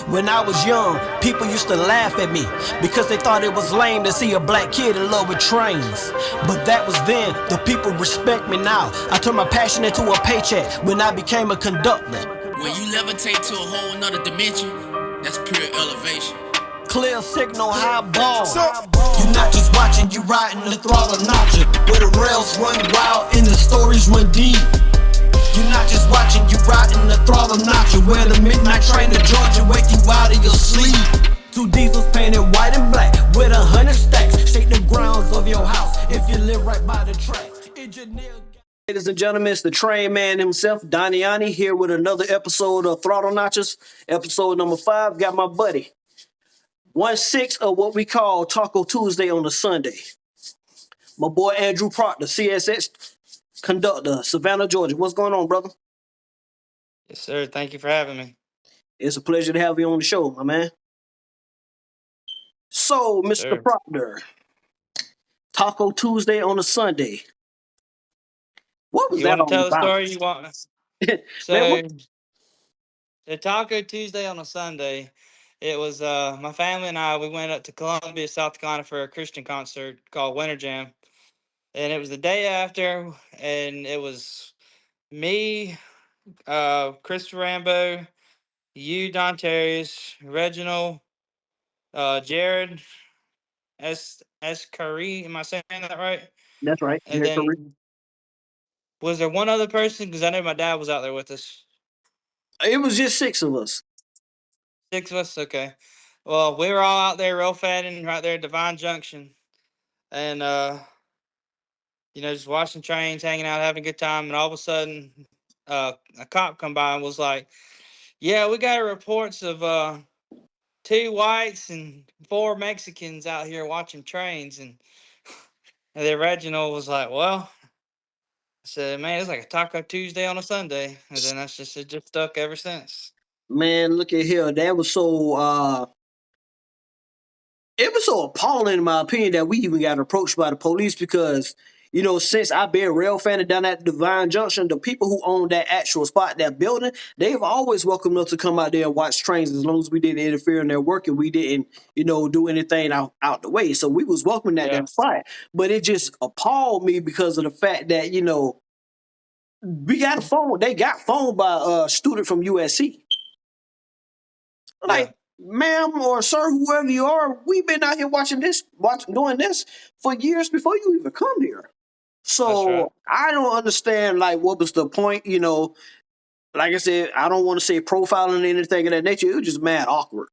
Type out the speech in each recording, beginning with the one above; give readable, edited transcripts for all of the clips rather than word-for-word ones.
When I was young, people used to laugh at me because they thought it was lame to see a black kid in love with trains. But that was then, the people respect me now. I turned my passion into a paycheck when I became a conductor. When you levitate to a whole nother dimension, that's pure elevation. Clear signal, high ball. You're not just watching, you riding the throttle notcher. Where the rails run wild and the stories run deep. You're not just watching, you riding the throttle notcher. Where the midnight train to Georgia wake you out of your sleep. Two diesels painted white and black with 100 stacks. Shake the grounds of your house if you live right by the track. Engineer. Ladies and gentlemen, it's the train man himself, Doniani, here with another episode of Throttle Notches. Episode number 5. Got my buddy. 1/6 of what we call Taco Tuesday on a Sunday. My boy Andrew Proctor, CSX Conductor, Savannah, Georgia. What's going on, brother? Yes, sir. Thank you for having me. It's a pleasure to have you on the show, my man. So, Mr. Sir. Proctor, Taco Tuesday on a Sunday. What was You that want to all tell the about? story? You want? Man, So, the Taco Tuesday on a Sunday, it was my family and I. We went up to Columbia, South Carolina for a Christian concert called Winter Jam, and it was the day after, and it was me, Christopher Rambo, you, Don Terrius, Reginald, Jared, S. Curry. Am I saying that right? that's right. And then was there one other person? Because I know my dad was out there with us. It was just 6 of us. 6 of us? Okay. Well, we were all out there real fatting right there at Divine Junction. And, just watching trains, hanging out, having a good time. And all of a sudden, a cop come by and was like, yeah, we got reports of 2 whites and 4 Mexicans out here watching trains. And, and then Reginald was like, well, I said, man, it's like a Taco Tuesday on a Sunday. And then it just stuck ever since. Man, look at here. That was so it was so appalling in my opinion that we even got approached by the police because since I've been rail fanning down at Divine Junction, the people who own that actual spot, that building, they've always welcomed us to come out there and watch trains as long as we didn't interfere in their work and we didn't do anything out the way. So we was welcoming at Yeah. that spot, but it just appalled me because of the fact that we got a phone. They got phoned by a student from USC. Like, Yeah. ma'am or sir, whoever you are, we've been out here doing this for years before you even come here. That's right. So I don't understand, like, what was the point? Like I said, I don't want to say profiling or anything of that nature. It was just mad awkward.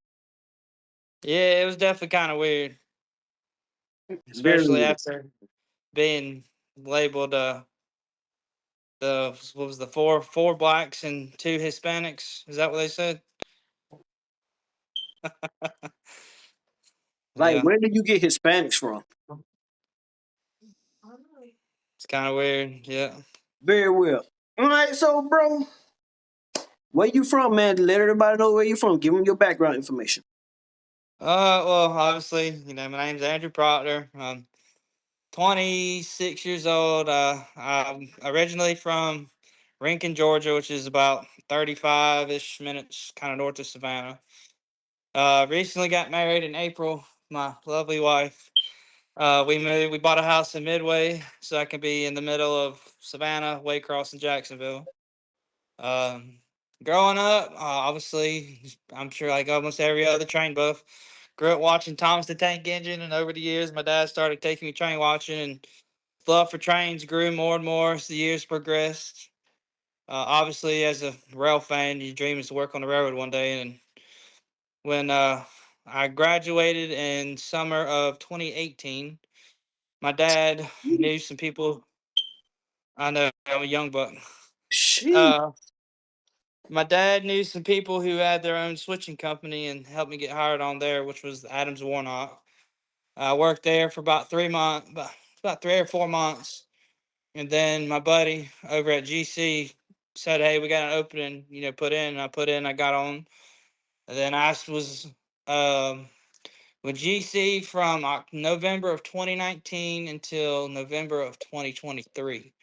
Yeah, it was definitely kind of weird, Very especially weird. after being labeled the what was the four blacks and 2 Hispanics. Is that what they said? Like, Yeah, where did you get Hispanics from? it's kind of weird. Yeah. Very well. All right, so bro, where you from, man? Let everybody know where you from. Give them your background information. Well, obviously, my name's Andrew Proctor. I'm 26 years old. I'm originally from Rankin, Georgia, which is about 35-ish minutes, kind of north of Savannah. Recently got married in April. My lovely wife. We moved. We bought a house in Midway, so I can be in the middle of Savannah, Waycross, and Jacksonville. Um, Growing up, obviously, I'm sure like almost every other train buff, grew up watching Thomas the Tank Engine, and over the years, my dad started taking me train watching, and love for trains grew more and more as the years progressed. Obviously, as a rail fan, your dream is to work on the railroad one day, and when I graduated in summer of 2018. My dad knew some people. I know I'm a young buck. She. Uh, my dad knew some people who had their own switching company and helped me get hired on there, which was Adams Warnock. I worked there for about 3 months, about 3 or 4 months, and then my buddy over at GC said, "Hey, we got an opening. Put in." And I put in. I got on. And then I was um, with GC from November of 2019 until November of 2023.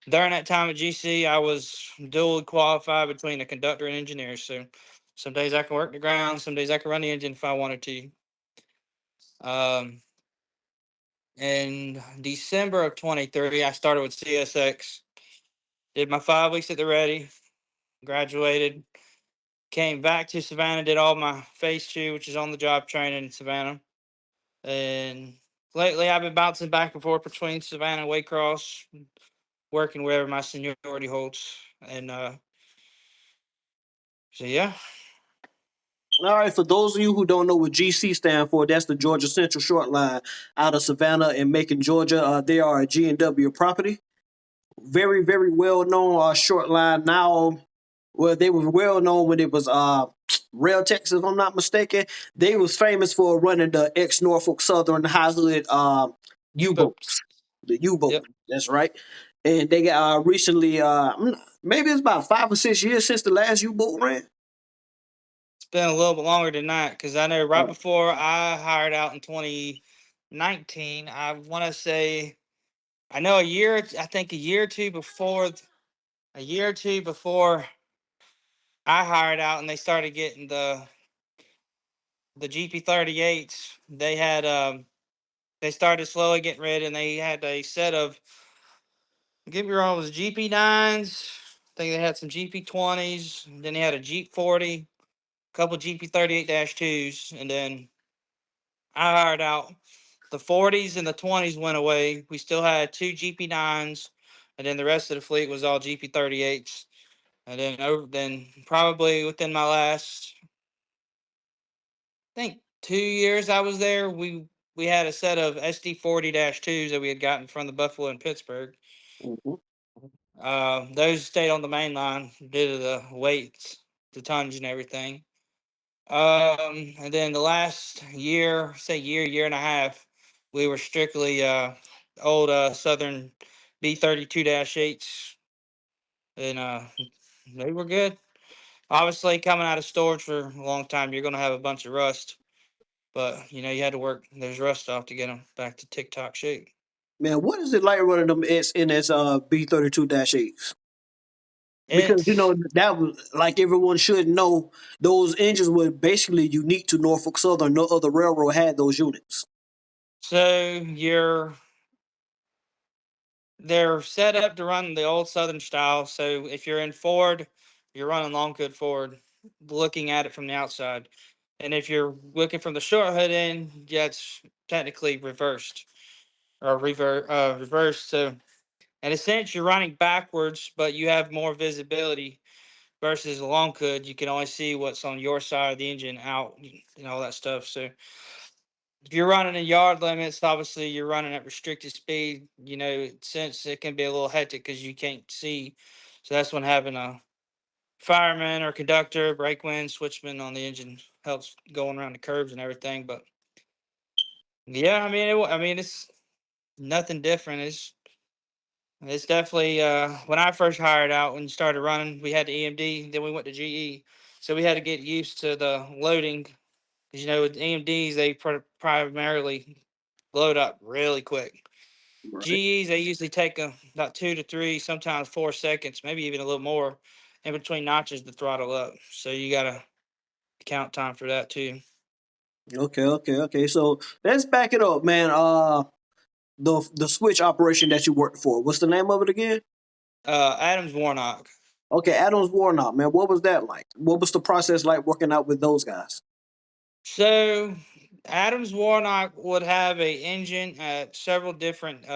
During that time at GC, I was dual qualified between a conductor and engineer. So Some days I can work the ground. Some days I can run the engine if I wanted to. Um, in December of 23, I started with CSX. Did my 5 weeks at the ready. Graduated. Came back to Savannah. Did all my phase two, which is on the job training in Savannah. And lately, I've been bouncing back and forth between Savannah and Waycross, working wherever my seniority holds. And so, yeah. All right, for those of you who don't know what GC stand for, that's the Georgia Central Short Line out of Savannah and Macon, Georgia. They are a G&W property. Very, very well known short line now. Well, they were well known when it was Rail Texas, if I'm not mistaken. They was famous for running the ex Norfolk Southern high hood U-boats. U-boats. The U-boat, Yep. that's right. And they got recently, maybe it's about 5 or 6 years since the last U-boat ran. It's been a little bit longer than that because I know right Oh, before I hired out in 2019, I want to say, I know I think a year or two before I hired out and they started getting the GP38s, they started slowly getting rid and they had a set of, get me wrong, it was GP9s. I think they had some GP20s. Then they had a Jeep 40, a couple GP38-2s, and then I hired out. The 40s and the 20s went away. We still had two GP9s, and then the rest of the fleet was all GP38s. And then probably within my last, I think 2 years I was there, we had a set of SD40-2s that we had gotten from the Buffalo and Pittsburgh. mhm. Those stayed on the main line due to the weights, the tonnage, and everything. And then the last year, say year and a half, we were strictly old Southern B32-8s, and they were good. Obviously, coming out of storage for a long time, you're going to have a bunch of rust, but you had to work those rust off to get them back to TikTok shape. Man, what is it like running them NS B32-8s? Because It's that was like everyone should know, those engines were basically unique to Norfolk Southern. No other railroad had those units. so they're set up to run the old Southern style. So if you're in Ford, you're running long hood forward, looking at it from the outside. And if you're looking from the short hood end, yeah, it's technically reversed or reversed. So in a sense, you're running backwards, but you have more visibility versus a long hood. You can only see what's on your side of the engine out and all that stuff. So if you're running in yard limits, obviously you're running at restricted speed. Since it can be a little hectic because you can't see. So that's when having a fireman or conductor, brakeman, switchman on the engine helps going around the curves and everything. But yeah, I mean, it's nothing different. It's definitely when I first hired out when you started running, we had the EMD, then we went to GE, so we had to get used to the loading. Because with EMDs, they primarily load up really quick. Right. GEs, they usually take about 2 to 3, sometimes 4 seconds, maybe even a little more in between notches to throttle up. So you got to count time for that too. Okay. So let's back it up, man. The switch operation that you worked for, what's the name of it again? Adams Warnock. Okay, Adams Warnock, man. What was that like? What was the process like working out with those guys? So Adams Warnock would have a engine at several different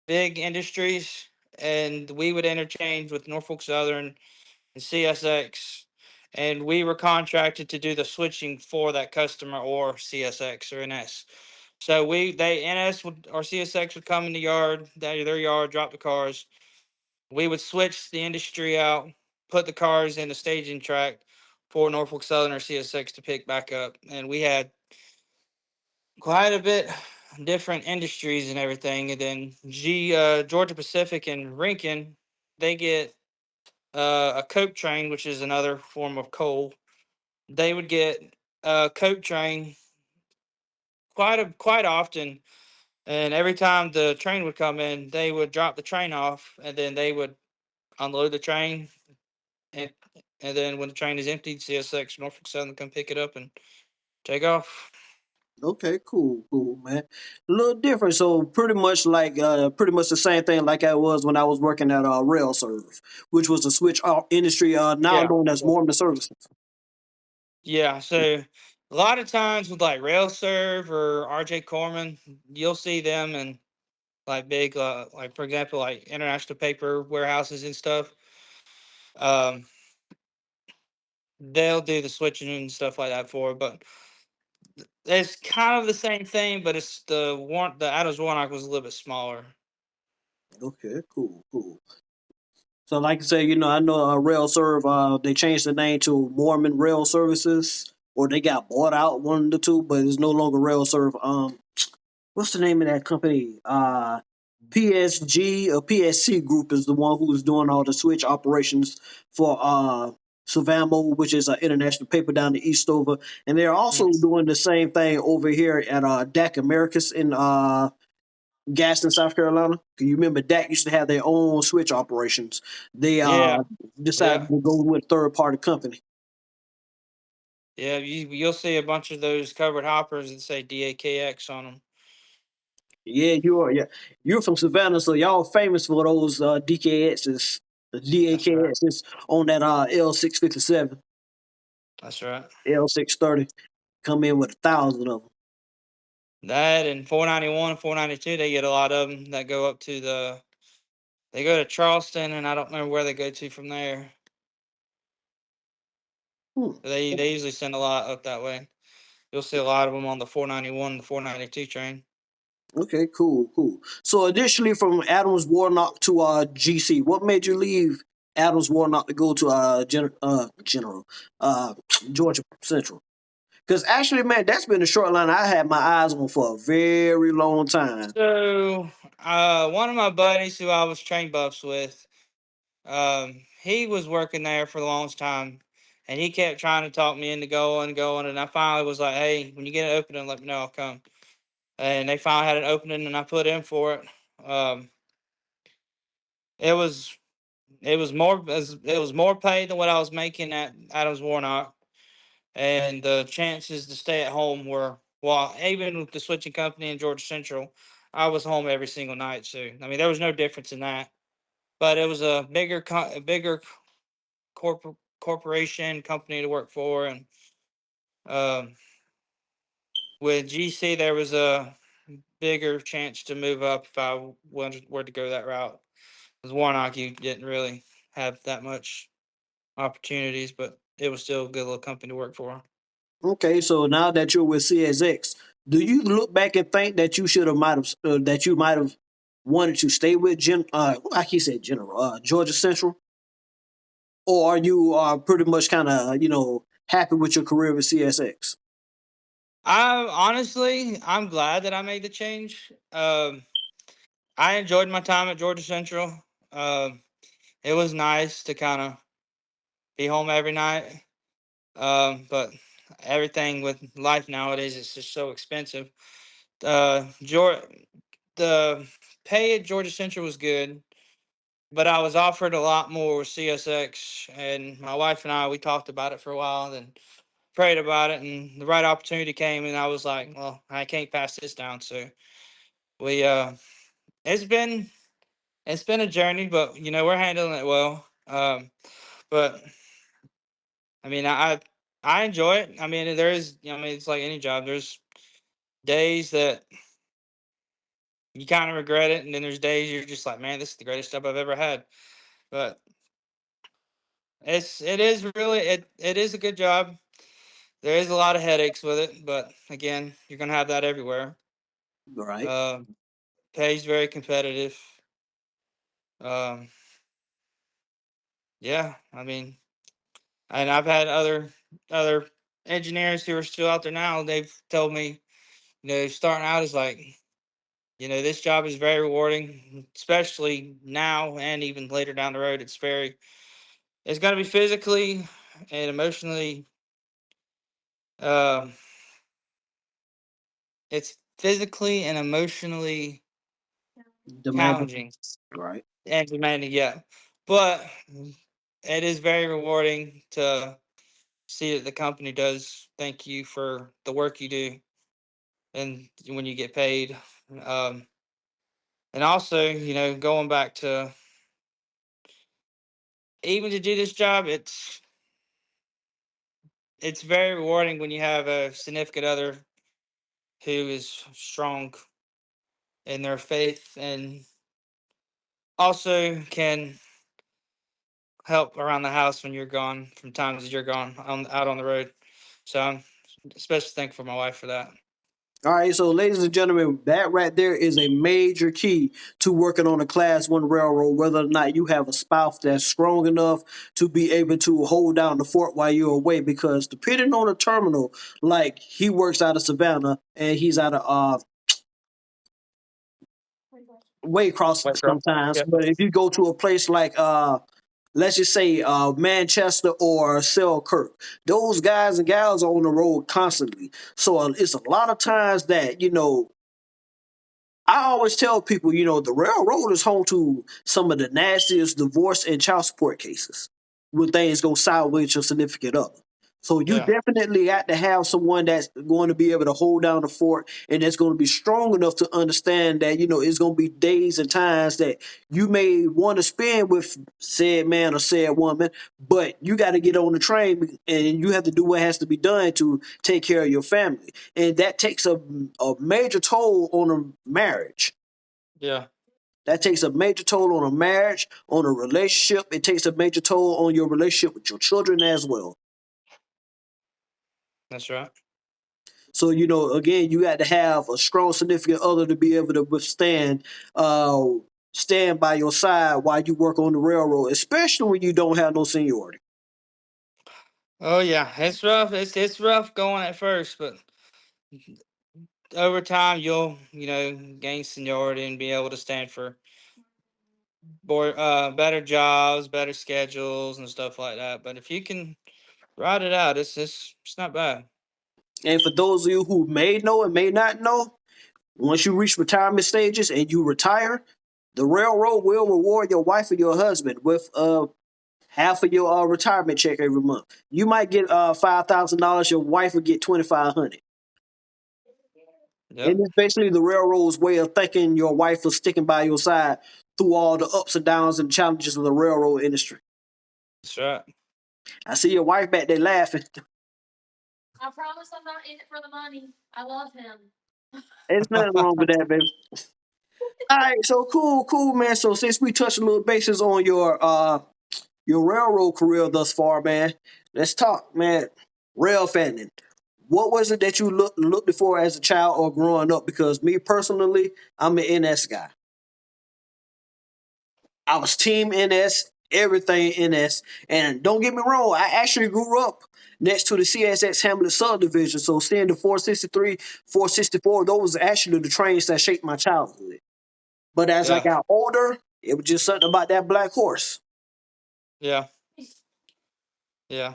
big industries, and we would interchange with Norfolk Southern and CSX, and we were contracted to do the switching for that customer or CSX or NS. So NS would or CSX would come in the yard, their yard, drop the cars. We would switch the industry out, put the cars in the staging track for Norfolk Southern or CSX to pick back up, and we had quite a bit different industries and everything. And then Georgia Pacific and Rankin, they get a coke train, which is another form of coal. They would get a coke train quite often, and every time the train would come in, they would drop the train off, and then they would unload the train and and then when the train is empty, CSX Norfolk Southern come pick it up and take off. Okay, cool, man. A little different, so pretty much like pretty much the same thing like I was when I was working at Rail Serve, which was a switch industry now Yeah. known as Mormon Services. Yeah, so a lot of times with like Rail Serve or RJ Corman, you'll see them in like big, like for example, like international paper warehouses and stuff. Um, they'll do the switching and stuff like that for, but it's kind of the same thing, but it's the Adams Warnock was a little bit smaller. Okay, cool. So like I say, I know Rail Serve, they changed the name to Mormon Rail Services, or they got bought out, one of the two, but it's no longer Rail Serve. What's the name of that company? PSG or PSC Group is the one who is doing all the switch operations for Savamo, which is an international paper down the Eastover, and they're also Mm. doing the same thing over here at DAC Americas in Gaston, South Carolina. You remember DAC used to have their own switch operations. They Yeah, decided yeah, to go with a third party company. yeah. You'll see a bunch of those covered hoppers that say DAKX on them. Yeah, you are. Yeah, you're from Savannah, so y'all famous for those DKXs, the That's right. DAKXs on that L657, That's right. L630. Come in with 1,000 of them. That and 491 and 492, they get a lot of them that go up to they go to Charleston, and I don't remember where they go to from there. Hmm. They usually send a lot up that way. You'll see a lot of them on the 491, the 492 train. Okay, cool. So additionally, from Adams Warnock to GC, what made you leave Adams Warnock to go to General Georgia Central? Because actually, man, that's been a short line I had my eyes on for a very long time. So, one of my buddies who I was train buffs with, he was working there for the longest time, and he kept trying to talk me into going. And I finally was like, "Hey, when you get an opening, let me know. I'll come." And they finally had an opening, and I put in for it. It was it was more pay than what I was making at Adams Warnock, and the chances to stay at home were, well, even with the switching company in Georgia Central, I was home every single night. So I mean, there was no difference in that. But it was a bigger corporation company to work for, and um, with GC there was a bigger chance to move up if I were to go that route. With Warnock, you didn't really have that much opportunities, but it was still a good little company to work for. Okay, so now that you're with CSX, do you look back and think that you should have that you might have wanted to stay with like he said General Georgia Central, or are you pretty much kind of happy with your career with CSX? I'm glad that I made the change. I enjoyed my time at Georgia Central. Um, it was nice to kind of be home every night. But everything with life nowadays is just so expensive. The pay at Georgia Central was good, but I was offered a lot more with CSX, and my wife and I we talked about it for a while, and prayed about it, and the right opportunity came, and I was like, well, I can't pass this down. So we it's been it's been a journey, but we're handling it well. But I mean, I enjoy it. I mean, there is, I mean, it's like any job. There's days that you kind of regret it, and then there's days you're just like, man, this is the greatest job I've ever had. But it is really it is a good job. There is a lot of headaches with it, but again, you're gonna have that everywhere. Right. Uh, Pays very competitive. Um, yeah, I mean, and I've had other engineers who are still out there now. They've told me, starting out is like, this job is very rewarding, especially now and even later down the road. It's going to be physically and emotionally, um, it's physically and emotionally Demanding. challenging Right. and demanding. Yeah. But it is very rewarding to see that the company does thank you for the work you do and when you get paid. Um, and also, going back to even to do this job, it's very rewarding when you have a significant other who is strong in their faith and also can help around the house when you're gone from times that you're gone out on the road. So I'm especially thankful for my wife for that. All right, so ladies and gentlemen, that right there is a major key to working on a Class 1 railroad, whether or not you have a spouse that's strong enough to be able to hold down the fort while you're away. Because depending on the terminal, like he works out of Savannah and he's out of Waycross Wait, bro. sometimes. Yep. But if you go to a place like let's just say Manchester or Selkirk, those guys and gals are on the road constantly. So it's a lot of times that I always tell people, the railroad is home to some of the nastiest divorce and child support cases when things go sideways with your significant other. So you Yeah. definitely got to have someone that's going to be able to hold down the fort and that's going to be strong enough to understand that, it's going to be days and times that you may want to spend with said man or said woman, but you got to get on the train and you have to do what has to be done to take care of your family. And that takes a major toll on a marriage. Yeah. That takes a major toll on a marriage, on a relationship. It takes a major toll on your relationship with your children as well. That's right. So, again, you got to have a strong, significant other to be able to withstand, uh, stand by your side while you work on the railroad, especially when you don't have no seniority. Oh yeah, it's rough. It's rough going at first, but over time you'll gain seniority and be able to stand for better jobs, better schedules, and stuff like that. But if you can ride it out, it's not bad. And for those of you who may know and may not know, once you reach retirement stages and you retire, the railroad will reward your wife or your husband with half of your retirement check every month. You might get $5,000. Your wife will get 2,500. And Yep, it's basically the railroad's way of thanking your wife for sticking by your side through all the ups and downs and challenges of the railroad industry. that's right. I see your wife back there laughing. I promise I'm not in it for the money. I love him. There's nothing wrong with that, baby. All right, so cool, man. So since we touched a little bases on your railroad career thus far, man, let's talk, man. Rail fanning. What was it that you looked for as a child or growing up? Because me personally, I'm an NS guy. I was team NS, everything NS. And don't get me wrong, I actually grew up next to the CSX Hamlet subdivision. So seeing the 463, 464, those were actually the trains that shaped my childhood. But as I Yeah, got older, it was just something about that black horse. yeah, yeah.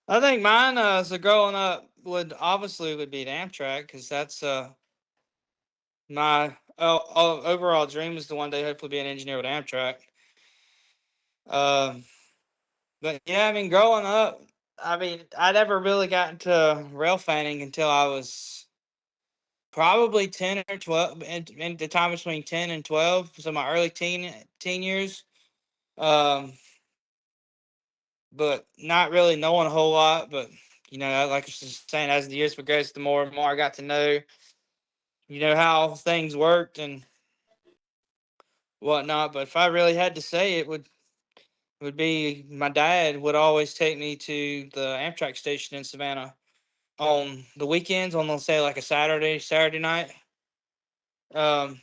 I think mine, so growing up, would be the Amtrak because that's my overall dream is to one day hopefully be an engineer with Amtrak. Um, but yeah, I mean, growing up, I mean, I never really got into rail fanning until I was probably 10 or 12, in the time between 10 and 12, so my early teen years. Um, but not really knowing a whole lot. But like I was just saying, as the years progressed, the more and more I got to know, how things worked and whatnot. But if I really had to say, it would be my dad would always take me to the Amtrak station in Savannah on the weekends, on let's say like a Saturday night. Um,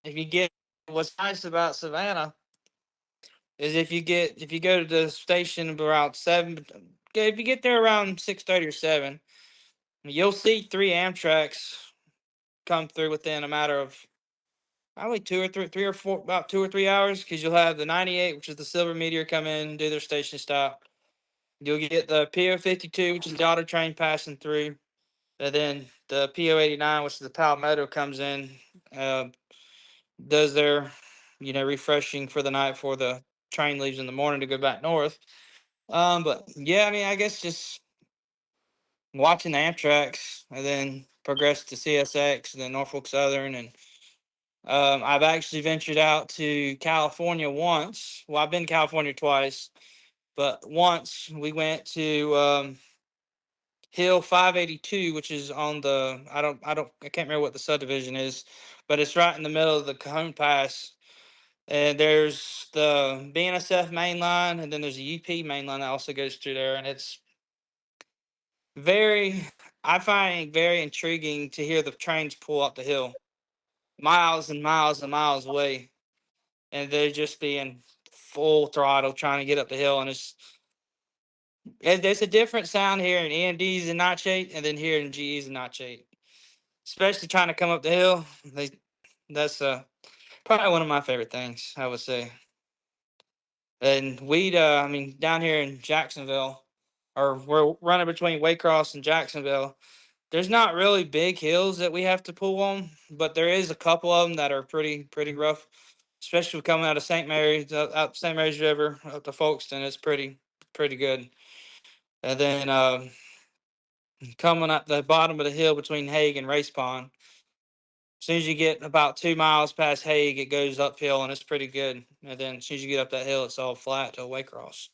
if you get what's nice about Savannah is if you go to the station around 7, if you get there around 6:30 or 7, you'll see 3 Amtraks come through within a matter of probably 2 or 3 or 4, about 2 or 3 hours, because you'll have the 98, which is the Silver Meteor, come in, do their station stop. You'll get the PO 52, which is the auto train passing through. And then the PO 89, which is the Palmetto, comes in, uh, does their refreshing for the night before the train leaves in the morning to go back north. But yeah, I mean, I guess just watching the Amtrak's and then progressed to CSX and then Norfolk Southern. And I've actually ventured out to California once. Well, I've been to California twice, but once we went to Hill 582, which is on the I can't remember what the subdivision is, but it's right in the middle of the Cajon Pass. And there's the BNSF main line, and then there's a UP main line that also goes through there, and it's very I find it very intriguing to hear the trains pull up the hill, miles and miles and miles away, and they're just being full throttle trying to get up the hill, and there's a different sound here in EMDs and Notch 8, and then here in GEs and Notch 8, especially trying to come up the hill. That's probably one of my favorite things, I would say. And I mean, down here in Jacksonville, or we're running between Waycross and Jacksonville. There's not really big hills that we have to pull on, but there is a couple of them that are pretty rough, especially coming out of St. Mary's, out St. Mary's River up to Folkestone. It's pretty good. And then coming up the bottom of the hill between Hague and Race Pond. As soon as you get about 2 miles past Hague, it goes uphill and it's pretty good. And then as soon as you get up that hill, it's all flat to Waycross.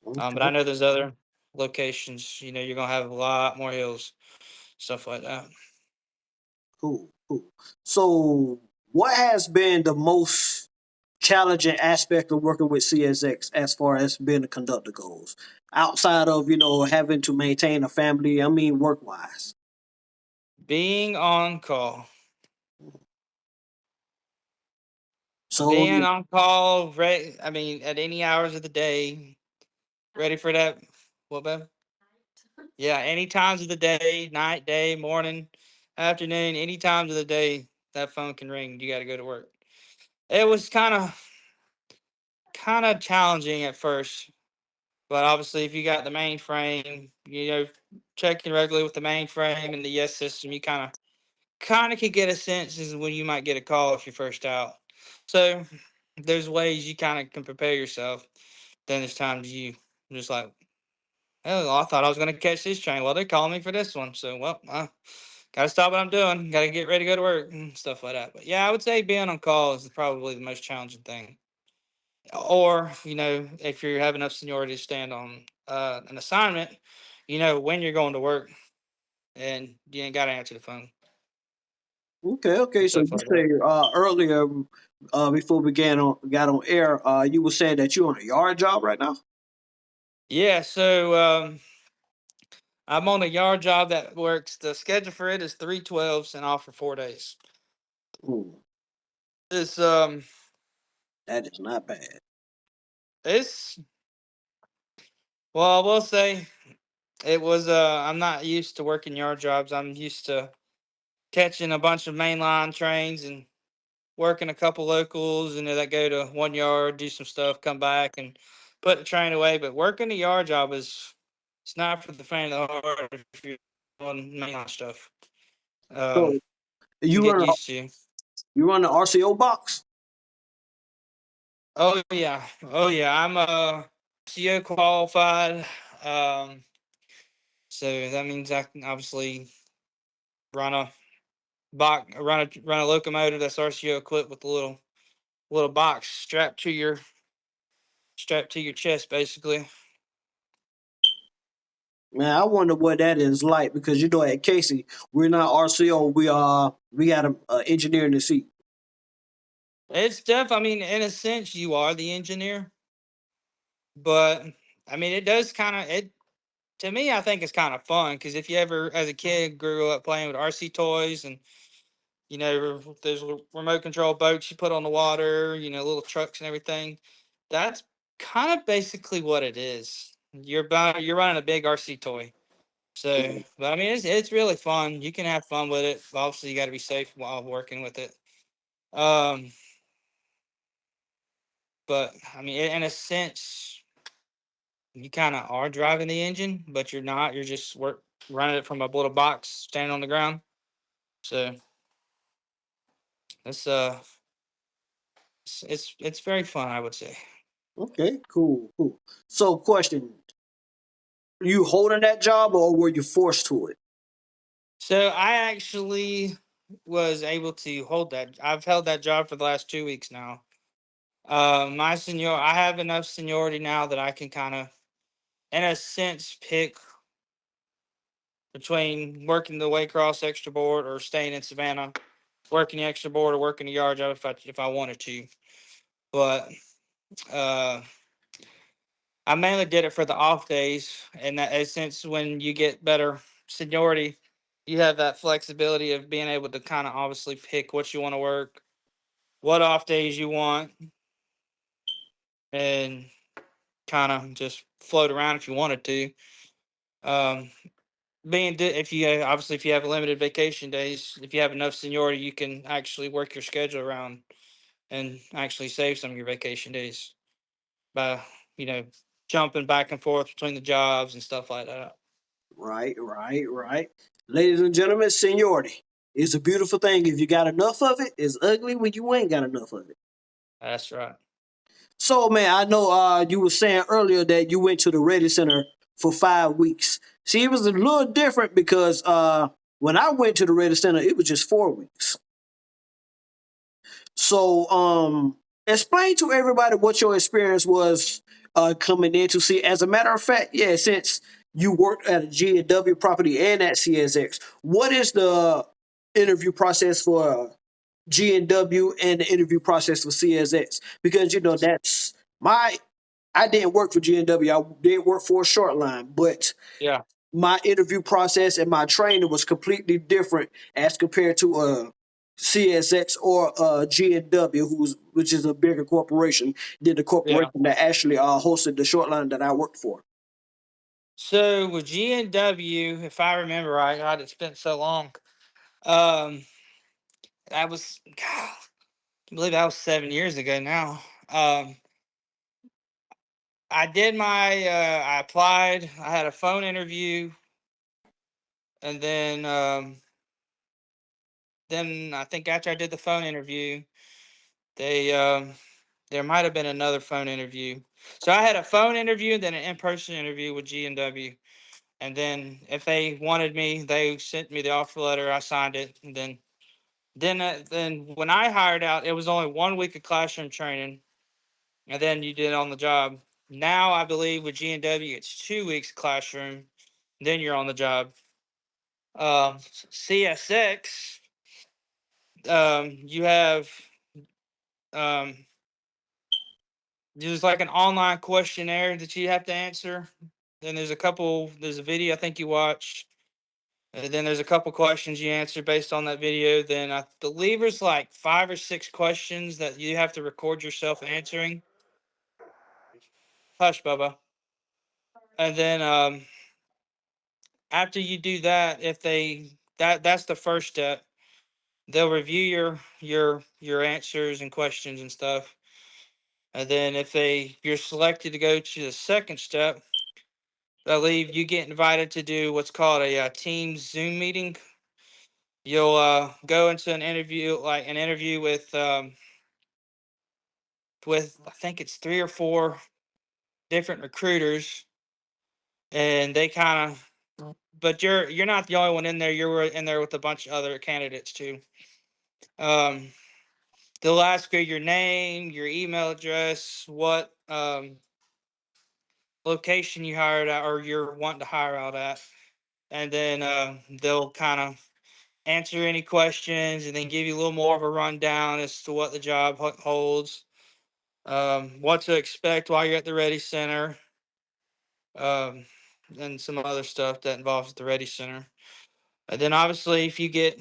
But Okay, I know there's other locations. You're gonna have a lot more hills, stuff like that. cool. So, what has been the most challenging aspect of working with CSX as far as being a conductor goes, outside of having to maintain a family? I mean, work wise. Being on call. So, Being on call, I mean, at any hours of the day, ready for that. What, babe? Yeah, any times of the day, night, day, morning, afternoon, any times of the day, that phone can ring. You got to go to work. It was kind of challenging at first, but obviously, if you got the mainframe, checking regularly with the mainframe and the yes system, you kind of could get a sense as when you might get a call if you're first out. So there's ways you kind of can prepare yourself. Then there's times you just like, oh, I thought I was going to catch this train. Well, they're calling me for this one. So, well, I got to stop what I'm doing. Got to get ready to go to work and stuff like that. But yeah, I would say being on call is probably the most challenging thing. Or, if you have enough seniority to stand on an assignment, when you're going to work and you ain't got to answer the phone okay. and So stuff you like that. say earlier, before we got on air, you were saying that you're on a yard job right now. Yeah. So, I'm on a yard job that works. The schedule for it is 3/12s and off for 4 days. Ooh, It's that is not bad. it's well, I will say it was. I'm not used to working yard jobs. I'm used to catching a bunch of mainline trains and working a couple locals, and that go to one yard, do some stuff, come back and put the train away. But working a yard job it's not for the faint of the heart if you're doing mainline stuff. So You you get run used to. you run the RCO box. Oh yeah, oh yeah. I'm CO qualified. Um, so that means I can obviously run a run a locomotive that's RCO equipped with a little box strapped to your chest, basically. Man, I wonder what that is like because at Casey we're not RCO. We got a engineer in the seat. It's I mean, in a sense, you are the engineer, but I mean, it does kind of it. To me, I think it's kind of fun because if you ever, as a kid, grew up playing with RC toys and there's remote control boats you put on the water, little trucks and everything. That's kind of basically what it is. You're running a big RC toy. So, but I mean, it's really fun. You can have fun with it. Obviously, you got to be safe while working with it. Um, but I mean, in a sense, you kind of are driving the engine, but you're not. You're just running it from a little box standing on the ground. So that's It's very fun, I would say. Okay, cool, cool. So, question: you holding that job, or were you forced to it? So I actually was able to hold that. I've held that job for the last 2 weeks now. I have enough seniority now that I can kind of, in a sense, pick between working the Waycross extra board or staying in Savannah, working the extra board or working the yard job if I wanted to. But uh, I mainly did it for the off days, and since when you get better seniority, you have that flexibility of being able to kind of obviously pick what you want to work, what off days you want, and kind of just float around if you wanted to. Um, if you obviously if you have limited vacation days, if you have enough seniority, you can actually work your schedule around and actually save some of your vacation days by you know jumping back and forth between the jobs and stuff like that. Right, right, right. Ladies and gentlemen, seniority is a beautiful thing if you got enough of it. It's ugly when you ain't got enough of it. That's right. So, man, I know you were saying earlier that you went to the Ready Center for 5 weeks. See, it was a little different because when I went to the Ready Center, it was just 4 weeks. So, explain to everybody what your experience was coming in to see. As a matter of fact, yeah, since you worked at a G&W property and at CSX, what is the interview process for G&W and the interview process for CSX? Because that's my. I didn't work for G&W. I did work for a short line, but Yeah. my interview process and my training was completely different as compared to CSX or G&W, which is a bigger corporation than the Yeah. corporation that actually hosted the short line that I worked for. So with G and W, if I remember right, God, it's been so long. Um, that was, God, I believe that was 7 years ago now. I did I applied. I had a phone interview, and then I think after I did the phone interview, they there might have been another phone interview. So I had a phone interview, then an in-person interview with G and W. And then if they wanted me, they sent me the offer letter. I signed it, and then when I hired out, it was only 1 week of classroom training, and then you did it on the job. Now I believe with G and W, it's 2 weeks classroom, then you're on the job. CSX, you have um, there's like an online questionnaire that you have to answer. Then there's a video I think you watch. And then there's a couple questions you answer based on that video. Then I believe there's like 5 or 6 questions that you have to record yourself answering. Hush, Bubba. And then after you do that, if they that's the first step. They'll review your answers and questions and stuff. And then if you're selected to go to the second step, I believe you get invited to do what's called a Teams Zoom meeting. You'll go into an interview with I think it's 3 or 4 different recruiters, and they kind of. But you're not the only one in there. You're in there with a bunch of other candidates too. Um, they'll ask you your name, your email address, what location you hired at or you're wanting to hire out at, and then they'll kind of answer any questions and then give you a little more of a rundown as to what the job holds, what to expect while you're at the Ready Center, um, and some other stuff that involves the Ready Center. And then obviously, if you get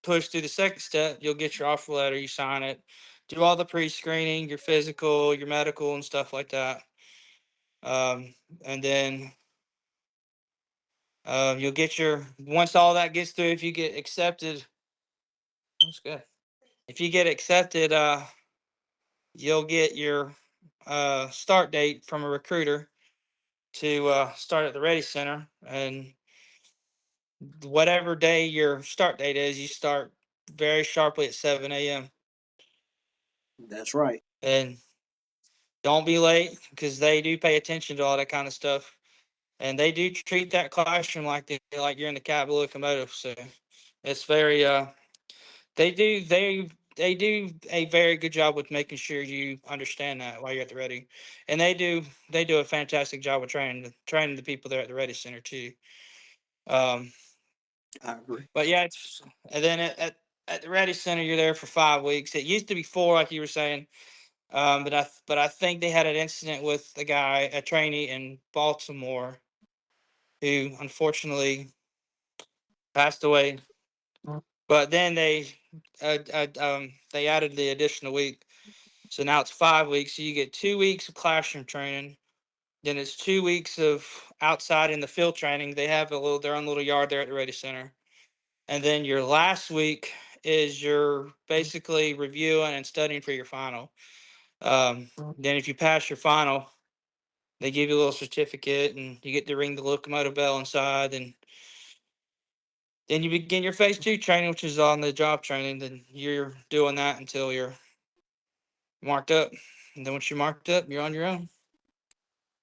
pushed through the second step, you'll get your offer letter, you sign it, do all the pre-screening, your physical, your medical, and stuff like that. And then you'll get once all that gets through, if you get accepted, that's good. If you get accepted, you'll get your start date from a recruiter to start at the Ready Center. And whatever day your start date is, you start very sharply at 7 a.m. That's right. And don't be late because they do pay attention to all that kind of stuff, and they do treat that classroom like you're in the cab of a locomotive. So it's very they do a very good job with making sure you understand that while you're at the ready, and they do a fantastic job with training the people there at the ready center too. Um, I agree. but yeah, it's and then at the ready center you're there for 5 weeks. It used to be 4, like you were saying. But I think they had an incident with a trainee in Baltimore, who unfortunately passed away. But then they added the additional week, so now it's 5 weeks. So you get 2 weeks of classroom training, then it's 2 weeks of outside in the field training. They have their own little yard there at the Ready Center, and then your last week is your basically reviewing and studying for your final. Then if you pass your final, they give you a little certificate, and you get to ring the locomotive bell inside. And then you begin your phase 2 training, which is on the job training. Then you're doing that until you're marked up. And then once you're marked up, you're on your own.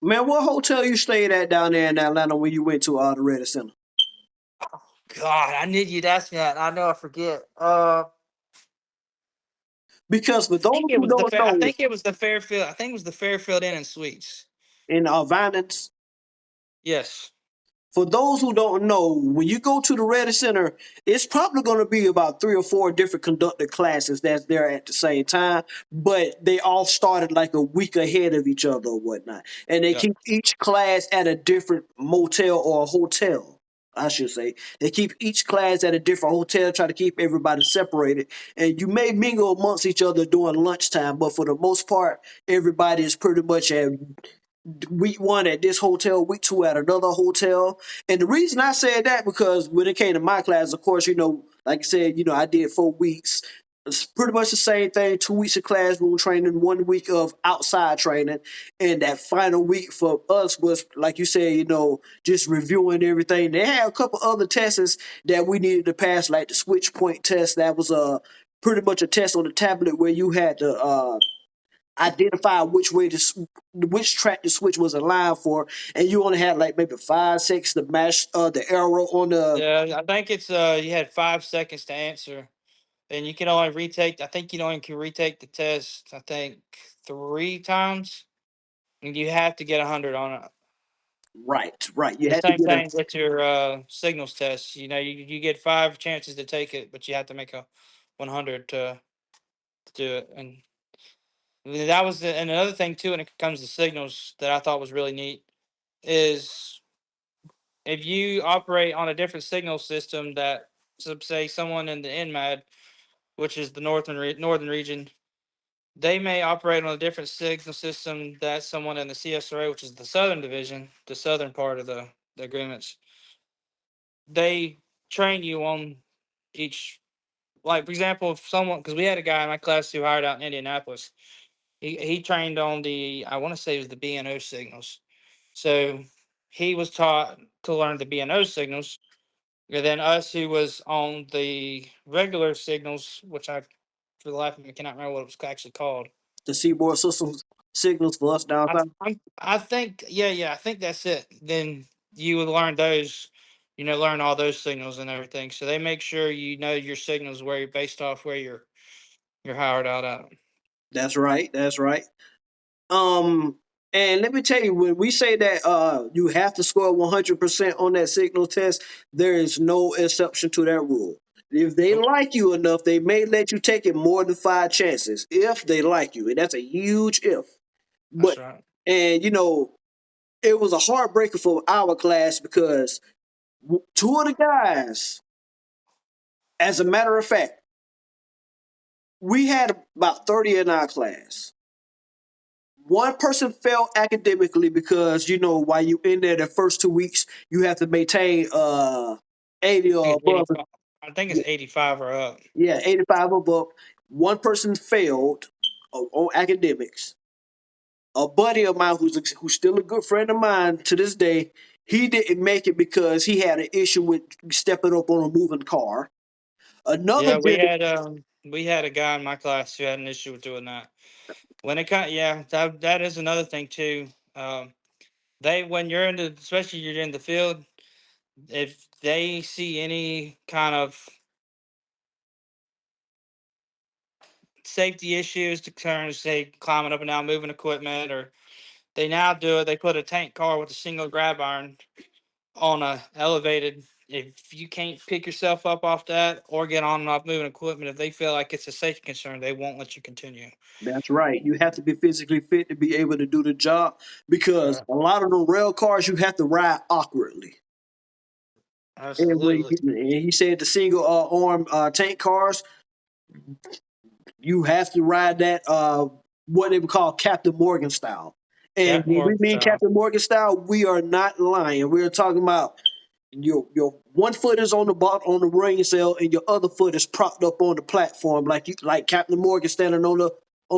Man, what hotel you stayed at down there in Atlanta when you went to the Ready Center? God, I knew you'd ask me that. I know I forget. Because for those who don't I know, think it was the Fairfield. I think it was the Fairfield Inn and Suites. in Vinance, Yes. for those who don't know, when you go to the Ready Center, it's probably going to be about 3 or 4 different conductor classes that's there at the same time, but they all started like a week ahead of each other or whatnot. And they Yep. keep each class at a different motel or hotel, I should say. They keep each class at a different hotel, try to keep everybody separated. And you may mingle amongst each other during lunchtime, but for the most part, everybody is pretty much at week 1 at this hotel, week 2 at another hotel. And the reason I said that, because when it came to my class, of course, like I said, I did 4 weeks. It's pretty much the same thing. 2 weeks of classroom training, 1 week of outside training. And that final week for us was, like you said, just reviewing everything. They had a couple other tests that we needed to pass, like the switch point test. That was pretty much a test on the tablet where you had to identify which track the switch was aligned for, and you only had like maybe 5 seconds to match the arrow on the. Yeah, I think it's you had 5 seconds to answer, and you can only retake. I think you only can retake the test. I think 3 times, and you have to get 100 on it. Right. You The had to same get a. thing with your signals test. You get 5 chances to take it, but you have to make a 100 to do it. And and another thing too when it comes to signals that I thought was really neat is if you operate on a different signal system that, so say someone in the NMAD, which is the northern region, they may operate on a different signal system that someone in the CSRA, which is the southern division, the southern part of the agreements. They train you on each, like for example, if someone, because we had a guy in my class who hired out in Indianapolis. He trained on I want to say it was the BNO signals. So he was taught to learn the BNO signals. And then us who was on the regular signals, which for the life of me, cannot remember what it was actually called. The seaboard systems signals for us down south. I think, yeah, I think that's it. Then you would learn those, learn all those signals and everything. So they make sure you know your signals where you're based off where you're hired out at. That's right. That's right. Um, and let me tell you, when we say that you have to score 100% on that signal test, there is no exception to that rule. If they Nope, like you enough, they may let you take it more than 5 chances if they like you, and that's a huge if. that's But right. and it was a heartbreaker for our class because 2 of the guys, as a matter of fact, we had about 30 in our class. One person failed academically because while you in there the first 2 weeks, you have to maintain 80 I think or it's above. 85. I think it's 85 or up. Yeah, 85 above. One person failed on academics. A buddy of mine who's still a good friend of mine to this day, he didn't make it because he had an issue with stepping up on a moving car. Another Yeah, gentleman, we had a guy in my class who had an issue with doing that. When it kind, yeah, that is another thing too. They when you're in the, especially you're in the field, if they see any kind of safety issues to turn, say climbing up and down, moving equipment, or they now do it. They put a tank car with a single grab iron on a elevated. If you can't pick yourself up off that or get on and off moving equipment, if they feel like it's a safety concern, they won't let you continue. That's right. You have to be physically fit to be able to do the job because Yeah, a lot of the rail cars you have to ride awkwardly. absolutely. And he said the single arm tank cars, you have to ride that what they would call Captain Morgan style. And Captain when we Morgan mean style. Captain Morgan style, we are not lying. We're talking about your one foot is on the bottom on the ring cell and your other foot is propped up on the platform like Captain Morgan standing on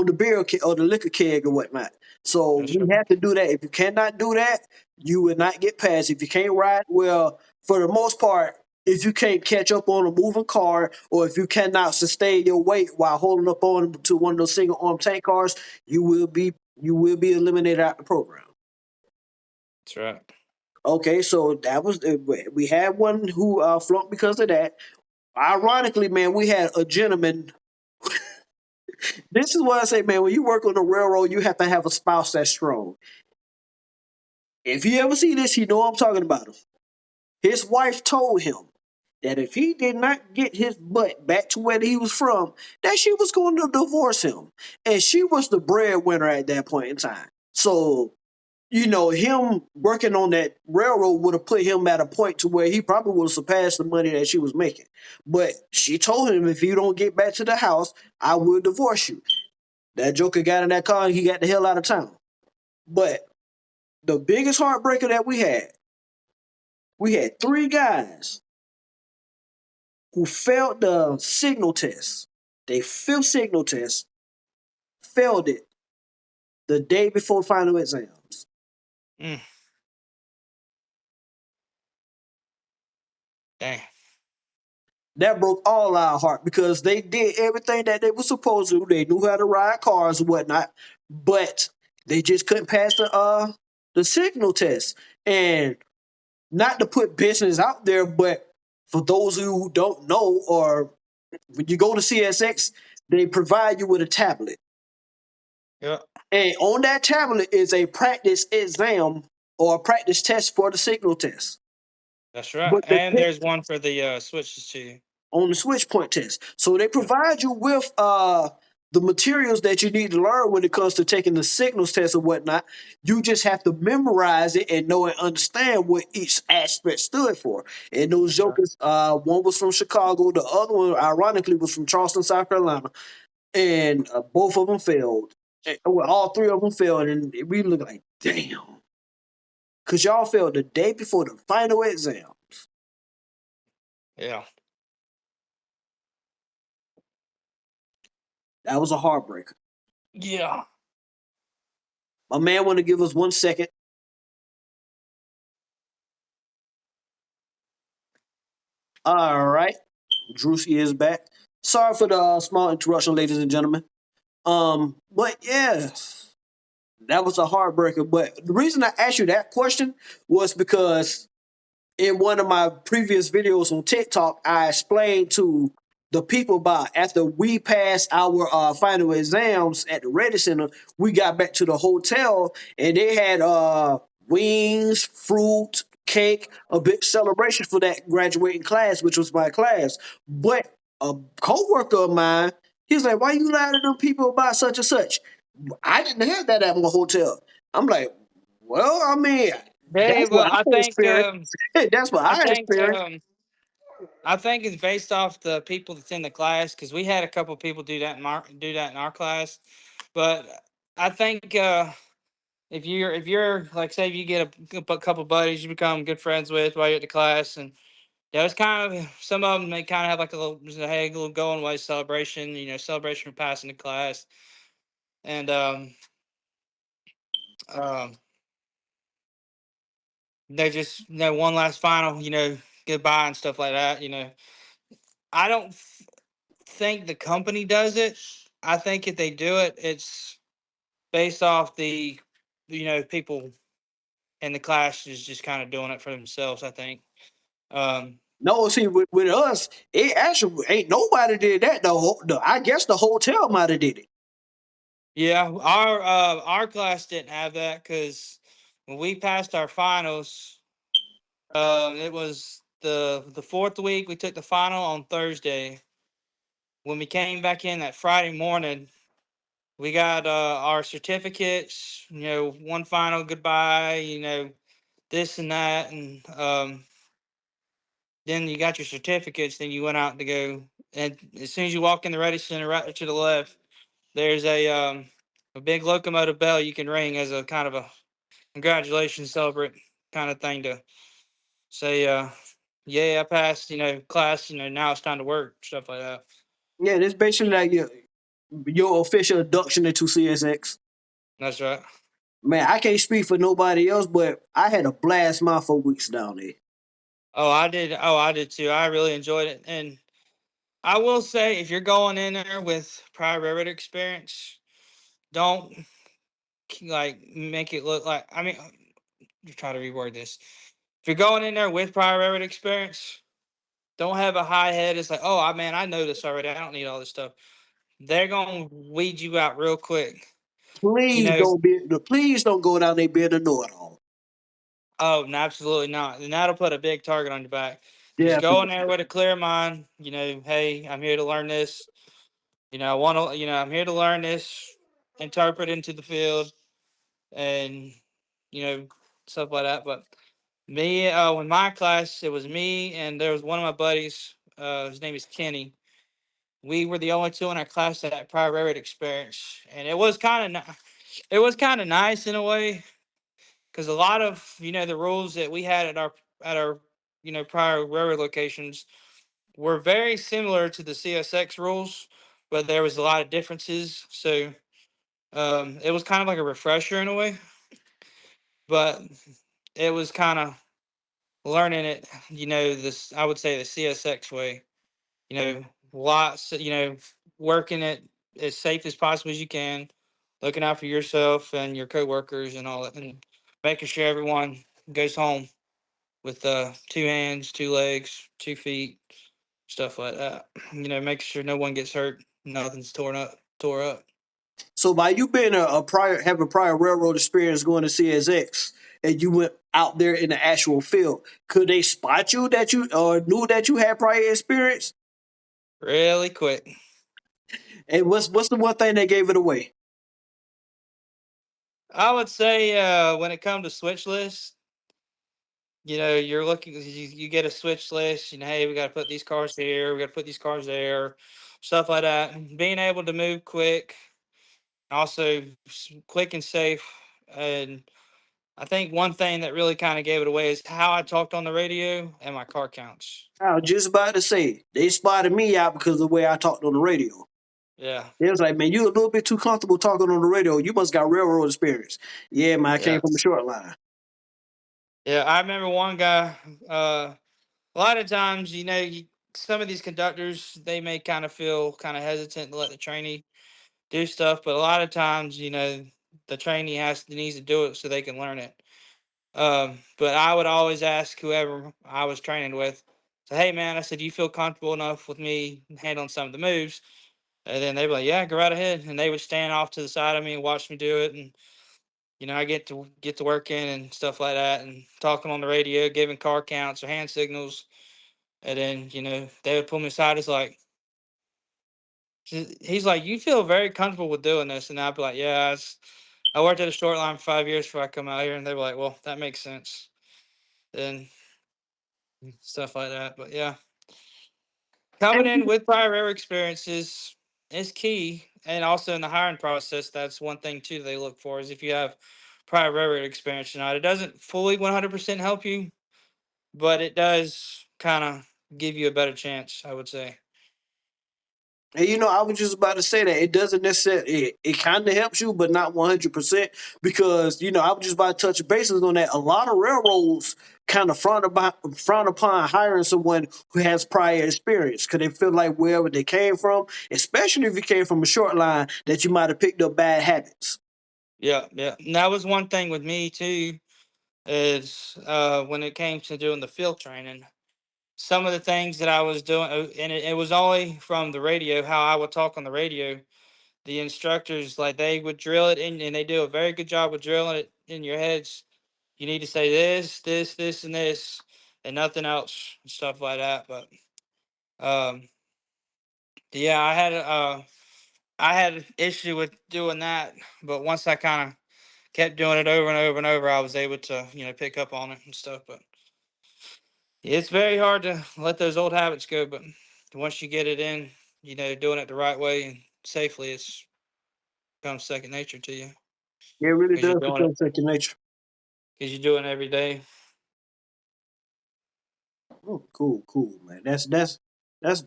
the beer or the liquor keg or whatnot. So That's we right. have to do that. If you cannot do that, you will not get passed. If you can't ride, well, for the most part, if you can't catch up on a moving car or if you cannot sustain your weight while holding up on to one of those single arm tank cars, you will be eliminated out the program. That's right. Okay, so that was we had one who flunked because of that. Ironically, man, we had a gentleman. This is what I say, man. When you work on the railroad, you have to have a spouse that's strong. If you ever see this, you know I'm talking about him. His wife told him that if he did not get his butt back to where he was from, that she was going to divorce him, and she was the breadwinner at that point in time. So him working on that railroad would have put him at a point to where he probably would have surpassed the money that she was making. But she told him, if you don't get back to the house, I will divorce you. That joker got in that car and he got the hell out of town. But the biggest heartbreaker that we had three guys who failed the signal test. They fifth signal test, failed it the day before final exams. Mm, dang. That broke all our heart because they did everything that they were supposed to. They knew how to ride cars and whatnot, but they just couldn't pass the signal test. And not to put business out there, but for those of you who don't know, or when you go to CSX, they provide you with a tablet. Yeah, And on that tablet is a practice exam or a practice test for the signal test. that's right. But the And test there's one for the switches too. on the switch point test. So they Yeah, provide you with the materials that you need to learn when it comes to taking the signals test and whatnot. You just have to memorize it and know and understand what each aspect stood for. And those that's right. jokers, one was from Chicago, the other one, ironically, was from Charleston, South Carolina, and both of them failed. Well, all three of them failed, and we look like, damn, because y'all failed the day before the final exam. Yeah. That was a heartbreaker. Yeah. My man want to give us 1 second. All right. Drewski is back. Sorry for the small interruption, ladies and gentlemen. But yeah, that was a heartbreaker. But the reason I asked you that question was because in one of my previous videos on TikTok, I explained to the people about after we passed our final exams at the Ready Center, we got back to the hotel and they had wings, fruit, cake, a big celebration for that graduating class, which was my class. But a coworker of mine, he was like, "Why you lying to them people about such and such?" I didn't have that at my hotel. I'm like, well, I mean, Hey, that's what well, I experienced. That's what I I think, experienced. I think it's based off the people that's in the class because we had a couple people do that in our class, but I think if you're like say if you get a couple buddies you become good friends with while you're at the class and yeah, it's kind of some of them they kind of have like a little hey a little going away celebration, celebration for passing the class, and um they just one last final goodbye and stuff like that. I don't think the company does it. I think if they do it, it's based off the people in the class is just kind of doing it for themselves. I think. Um, No, see, with us, it actually ain't nobody did that. I guess the hotel might have did it. yeah, our class didn't have that because when we passed our finals, it was the fourth week. We took the final on Thursday. When we came back in that Friday morning, we got our certificates. One final goodbye. This and that, and then you got your certificates. Then you went out to go, and as soon as you walk in the ready center, right to the left, there's a big locomotive bell you can ring as a kind of a congratulations celebrate kind of thing to say, yeah, I passed, class, now it's time to work, stuff like that. Yeah, that's basically like your official induction into CSX. That's right. Man, I can't speak for nobody else, but I had a blast my 4 weeks down there. Oh, I did. Oh, I did too. I really enjoyed it. And I will say, if you're going in there with prior railroad experience, don't like make it look like, I mean, try to reword this. If you're going in there with prior railroad experience, don't have a high head. It's like, oh, man, I know this already. I don't need all this stuff. They're gonna weed you out real quick. You Please know, don't go down there being a know-it-all. oh, no, absolutely not. And that'll put a big target on your back. Just go in Definitely. there with a clear mind. Hey, I'm here to learn this. I want to. I'm here to learn this, interpret into the field, and you know stuff like that. But me, in my class, it was me and there was one of my buddies. His name is Kenny. We were the only two in our class that had prior railroad experience, and it was kind of nice in a way because a lot of the rules that we had at our prior railroad locations were very similar to the CSX rules, but there was a lot of differences. So it was kind of like a refresher in a way, but it was kind of learning it. This I would say the CSX way. Lots. Working it as safe as possible as you can, looking out for yourself and your coworkers and all that, and making sure everyone goes home with 2 hands, 2 legs, 2 feet, stuff like that. Making sure no one gets hurt, nothing's tore up. So by you being a prior having prior railroad experience going to CSX and you went out there in the actual field, could they spot you that you knew that you had prior experience? Really quick. And what's the one thing that gave it away? I would say when it comes to switch lists, you're looking, you get a switch list, hey, we got to put these cars here, we got to put these cars there, stuff like that. Being able to move quick, also quick and safe. And I think one thing that really kind of gave it away is how I talked on the radio and my car counts. I was just about to say they spotted me out because of the way I talked on the radio. Yeah. They was like, man, you a little bit too comfortable talking on the radio. You must got railroad experience. Yeah, man, I came Yeah. from a short line. Yeah. I remember one guy, a lot of times, some of these conductors, they may kind of feel kind of hesitant to let the trainee do stuff, but a lot of times, the trainee needs to do it so they can learn it. But I would always ask whoever I was training with, say, hey man, I said, you feel comfortable enough with me handling some of the moves? And then they'd be like, yeah, go right ahead. And they would stand off to the side of me and watch me do it. And, I get to working and stuff like that and talking on the radio, giving car counts or hand signals. And then, they would pull me aside. It's like, he's like, you feel very comfortable with doing this. And I'd be like, yeah, I worked at a short line for 5 years before I come out here. And they were like, well, that makes sense. And stuff like that. But yeah, coming in with prior air experiences is key. And also in the hiring process, that's one thing too they look for is if you have prior railroad experience or not. It doesn't fully 100% help you, but it does kind of give you a better chance, I would say. And I was just about to say that it doesn't necessarily it kind of helps you, but not 100% because I was just about to touch bases on that. A lot of railroads kind of frown upon hiring someone who has prior experience because they feel like wherever they came from, especially if you came from a short line, that you might have picked up bad habits. Yeah, yeah. And that was one thing with me too, is when it came to doing the field training. Some of the things that I was doing, and it was only from the radio, how I would talk on the radio. The instructors, like, they would drill it in, and they do a very good job of drilling it in your heads. You need to say this, this, this, and this, and nothing else, and stuff like that. But um, yeah, I had an issue with doing that, but once I kind of kept doing it over and over and over, I was able to, pick up on it and stuff. But it's very hard to let those old habits go. But once you get it in, doing it the right way and safely, it's becomes second nature to you It really because you're does doing it become second nature. every day. Oh, cool, man. That's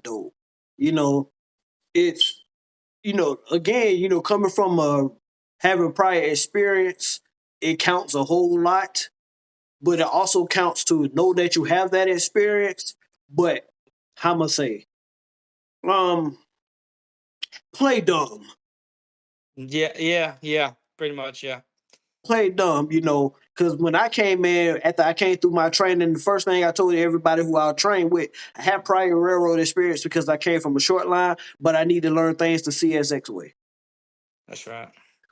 dope. You know, it's again, coming from having prior experience, it counts a whole lot, but it also counts to know that you have that experience. But how am I say, um, play dumb, Yeah, yeah, yeah. Pretty much, yeah. play dumb. Because when I came in, after I came through my training, the first thing I told everybody who I trained with, I had prior railroad experience because I came from a short line, but I need to learn things the CSX way. That's right.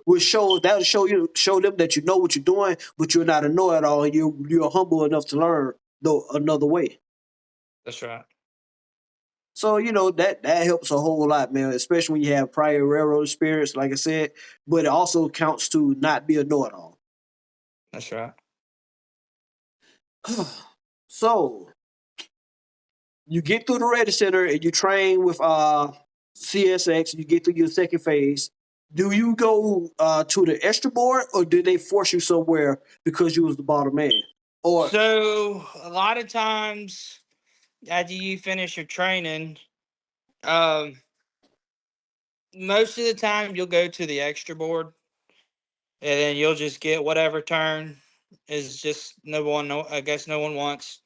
That'll show them that you know what you're doing, but you're not a know-it-all, and you're humble enough to learn another way. That's right. So that helps a whole lot, man. Especially when you have prior railroad experience, like I said. But it also counts to not be a know-it-all. That's right. So you get through the Ready Center and you train with CSX. You get through your second phase. Do you go to the extra board, or did they force you somewhere because you was the bottom man? Or So a lot of times after you finish your training, um, most of the time you'll go to the extra board, and then you'll just get whatever turn is just no one. No, I guess no one wants.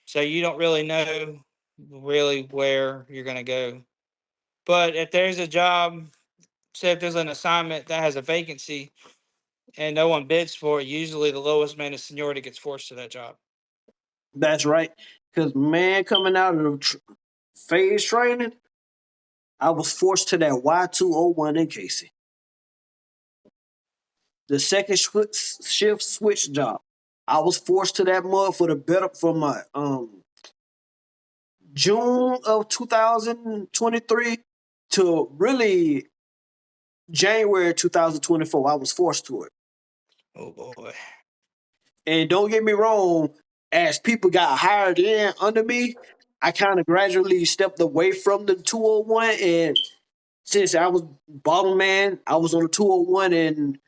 So you don't really know really where you're gonna go. But if there's a job, say if there's an assignment that has a vacancy and no one bids for it, usually the lowest man of seniority gets forced to that job. that's right, because man, coming out of the phase training, I was forced to that Y201 in Casey. The second shift switch job. I was forced to that mud for the better for my June of 2023 to really January 2024. I was forced to it. Oh boy. And don't get me wrong, as people got hired in under me, I kind of gradually stepped away from the 201. And since I was bottom man, I was on the 201. And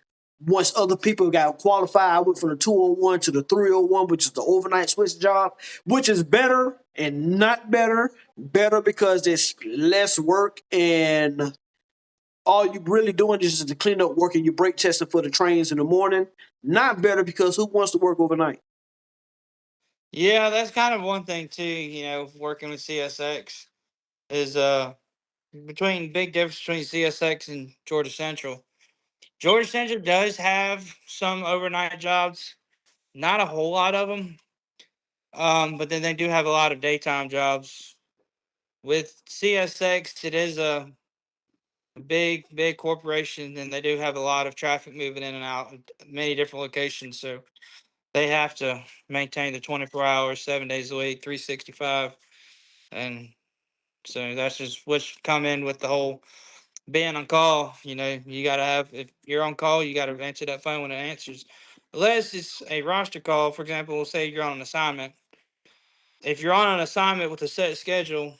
once other people got qualified, I went from the 201 to the 301, which is the overnight switch job, which is better and not better. Better because it's less work and all you really doing is just the cleanup work and you brake testing for the trains in the morning. Not better because who wants to work overnight? Yeah, that's kind of one thing too, working with CSX is between big difference between CSX and Georgia Central. Georgia Central does have some overnight jobs, not a whole lot of them. But then they do have a lot of daytime jobs. With CSX, it is a big corporation, and they do have a lot of traffic moving in and out of many different locations. So they have to maintain the 24 hours, 7 days a week, 365. And so that's just what's come in with the whole being on call. You got to have, if you're on call, you got to answer that phone when it answers. Unless it's a roster call, for example, we'll say you're on an assignment. If you're on an assignment with a set schedule,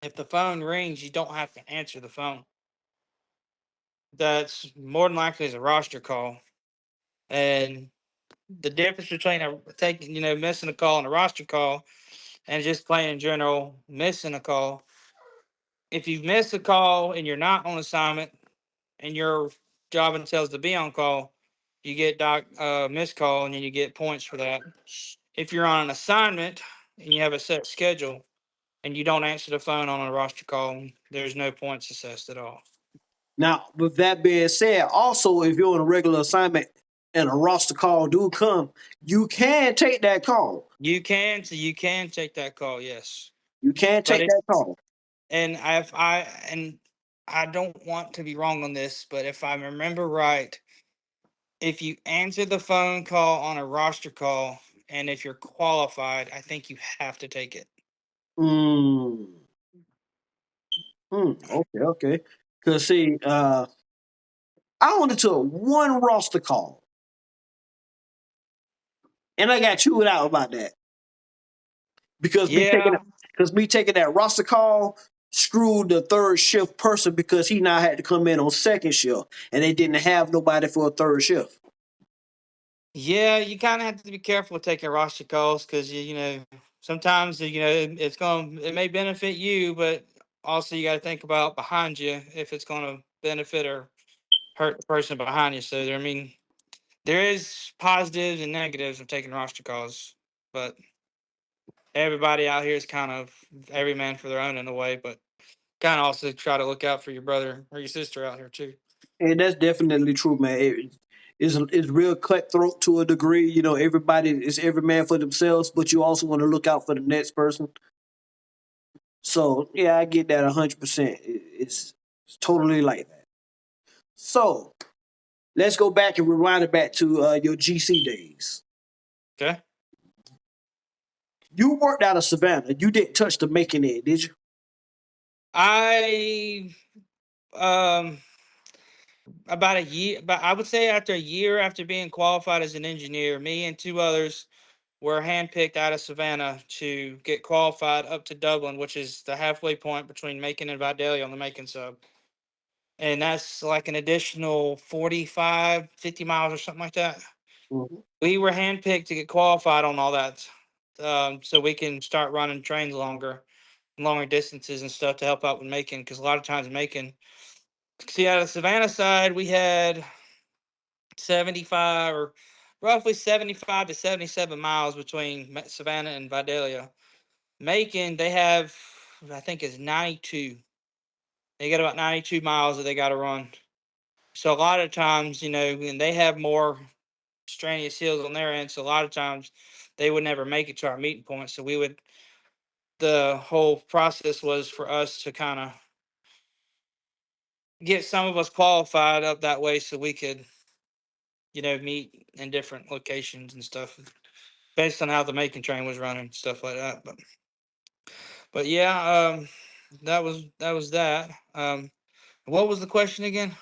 if the phone rings, you don't have to answer the phone. That's more than likely is a roster call. And the difference between missing a call and a roster call and just plain in general missing a call. If you miss a call and you're not on assignment and your job entails to be on call, you get missed call and then you get points for that. if you're on an assignment and you have a set schedule and you don't answer the phone on a roster call, there's no points assessed at all. Now, with that being said, also if you're on a regular assignment and a roster call do come, you can take that call. You can take that call, yes. You can But take it's that call. and I don't want to be wrong on this, but if I remember right, if you answer the phone call on a roster call and if you're qualified, I think you have to take it. Mm. Okay, okay. Cause see, I only took one roster call, and I got chewed out about that because Yeah, me taking that roster call screwed the third shift person because he now had to come in on second shift, and they didn't have nobody for a third shift. yeah, you kind of have to be careful with taking roster calls because you know sometimes it may benefit you, but also you got to think about behind you if it's going to benefit or hurt the person behind you. So I mean, there is positives and negatives of taking roster calls, but everybody out here is kind of every man for their own in a way, but kind of also try to look out for your brother or your sister out here too. And that's definitely true, man. It's real cutthroat to a degree. You know, everybody is every man for themselves, but you also want to look out for the next person. So yeah, I get that 100%. It's totally like that. So let's go back and rewind it back to your GC days. Okay. You worked out of Savannah. You didn't touch the making end, did you? I um about a year, but I would say after a year after being qualified as an engineer, me and two others were handpicked out of Savannah to get qualified up to Dublin, which is the halfway point between Macon and Vidalia on the Macon sub. And that's like an additional 45, 50 miles or something like that. Mhm. We were handpicked to get qualified on all that, so we can start running trains longer distances and stuff to help out with Macon. Because a lot of times Macon, see, out of the Savannah side, we had 75 or roughly 75 to 77 miles between Savannah and Vidalia. Macon, they have, I think, is 92. They got about 92 miles that they got to run. So a lot of times, and they have more strenuous hills on their end. So a lot of times they would never make it to our meeting point. So the whole process was for us to kind of get some of us qualified up that way so we could, meet in different locations and stuff based on how the making train was running, stuff like that. But yeah, that was that. What was the question again?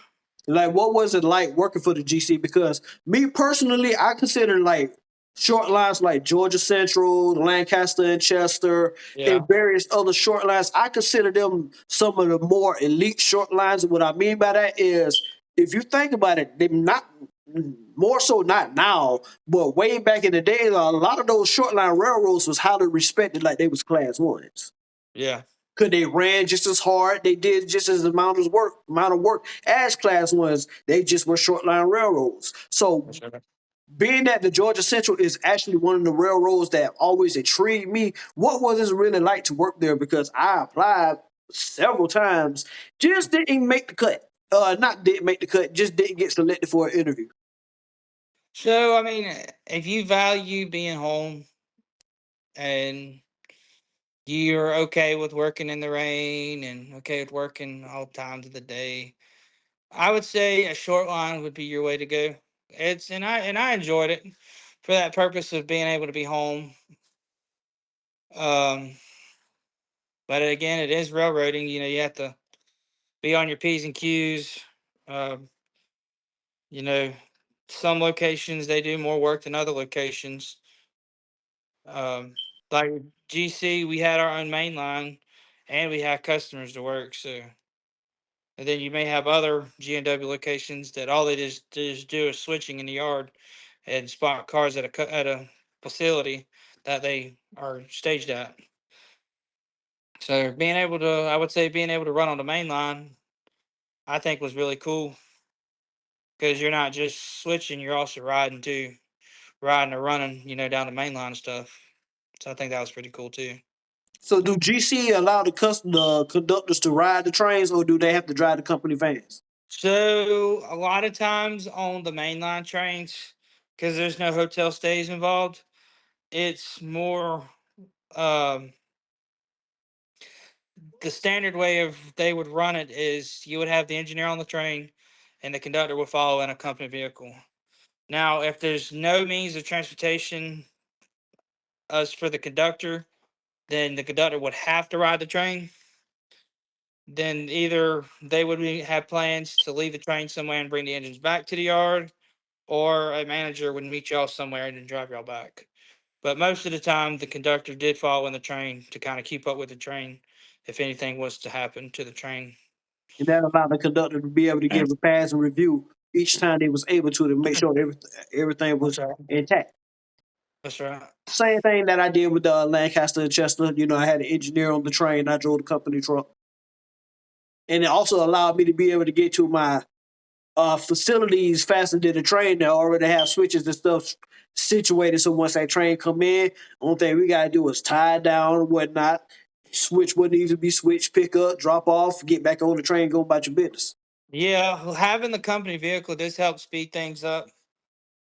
Like, what was it like working for the GC? Because me personally, I consider like short lines like Georgia Central, Lancaster and Chester, and Yeah, various other short lines. I consider them some of the more elite short lines. And what I mean by that is, if you think about it, they not more so not now, but way back in the day, a lot of those short line railroads was highly respected, like they was class ones. yeah, Cause they ran just as hard, they did just as amount of work as class ones. They just were short line railroads. So for sure. being that the Georgia Central is actually one of the railroads that always intrigued me, what was it really like to work there? Because I applied several times, just didn't make the cut. Not didn't make the cut, just didn't get selected for an interview. So I mean, if you value being home and you're okay with working in the rain and okay with working all times of the day, I would say a short line would be your way to go. I enjoyed it for that purpose of being able to be home. Um, but again, it is railroading. You have to be on your P's and Q's. Um, you know, some locations they do more work than other locations. Um, like GC, we had our own main line, and we had customers to work. So, and then you may have other G&W locations that all they just do is switching in the yard and spot cars at a facility that they are staged at. So I would say being able to run on the main line, I think was really cool because you're not just switching, you're also riding too. riding or running, down the main line and stuff. So I think that was pretty cool too. So do GC allow the conductors to ride the trains, or do they have to drive the company vans? So a lot of times on the mainline trains, because there's no hotel stays involved, it's more um, the standard way of they would run it is you would have the engineer on the train, and the conductor would follow in a company vehicle. Now, if there's no means of transportation as for the conductor, then the conductor would have to ride the train. Then either they would have plans to leave the train somewhere and bring the engines back to the yard, or a manager would meet y'all somewhere and then drive y'all back. But most of the time, the conductor did follow in the train to kind of keep up with the train if anything was to happen to the train. And that allowed the conductor to be able to give a pass and review each time they was able to make sure everything That's was right. intact. That's right. Same thing that I did with the Lancaster and Chester. I had an engineer on the train. I drove the company truck, and it also allowed me to be able to get to my facilities faster than the train. They already have switches and stuff situated. So once that train come in, only thing we gotta do is tie it down and whatnot. Switch what needs to be switched, pick up, drop off, get back on the train, go about your business. Yeah, having the company vehicle does help speed things up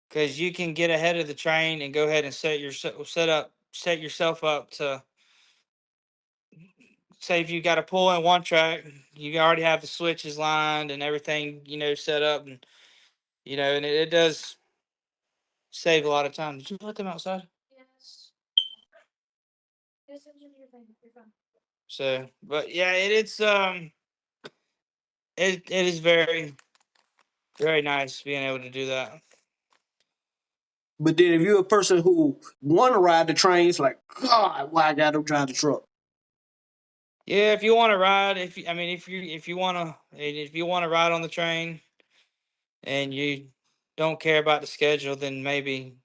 because you can get ahead of the train and go ahead and set yourself up to say if you got to pull in one track, you already have the switches lined and everything, set up, and and it does save a lot of time. Did you put them outside? Yes. Yes, engineer thing. You're fine. So, but yeah, it is very very nice being able to do that. But then if you're a person who want to ride the train, it's like, God, why I gotta drive the truck? Yeah, if you want to ride, if you want to ride on the train and you don't care about the schedule, then maybe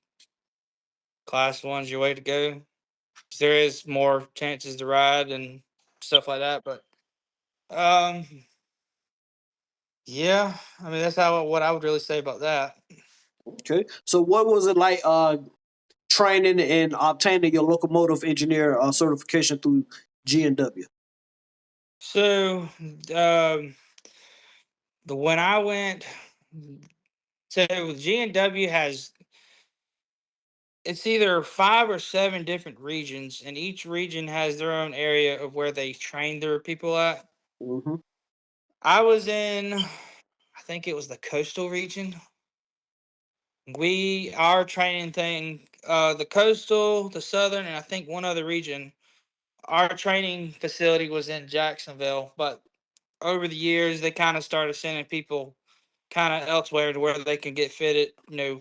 class one's your way to go. 'Cause there is more chances to ride and stuff like that. But um, yeah, that's how what I would really say about that. Okay. So what was it like training and obtaining your locomotive engineer certification through G&W? So um, the when I went, so G&W has it's either 5 or 7 different regions, and each region has their own area of where they train their people at. Mm-hmm. I was in, I think it was the coastal region. Our training thing, the coastal, the southern, and I think one other region. Our training facility was in Jacksonville, but over the years they kind of started sending people kind of elsewhere to where they can get fitted,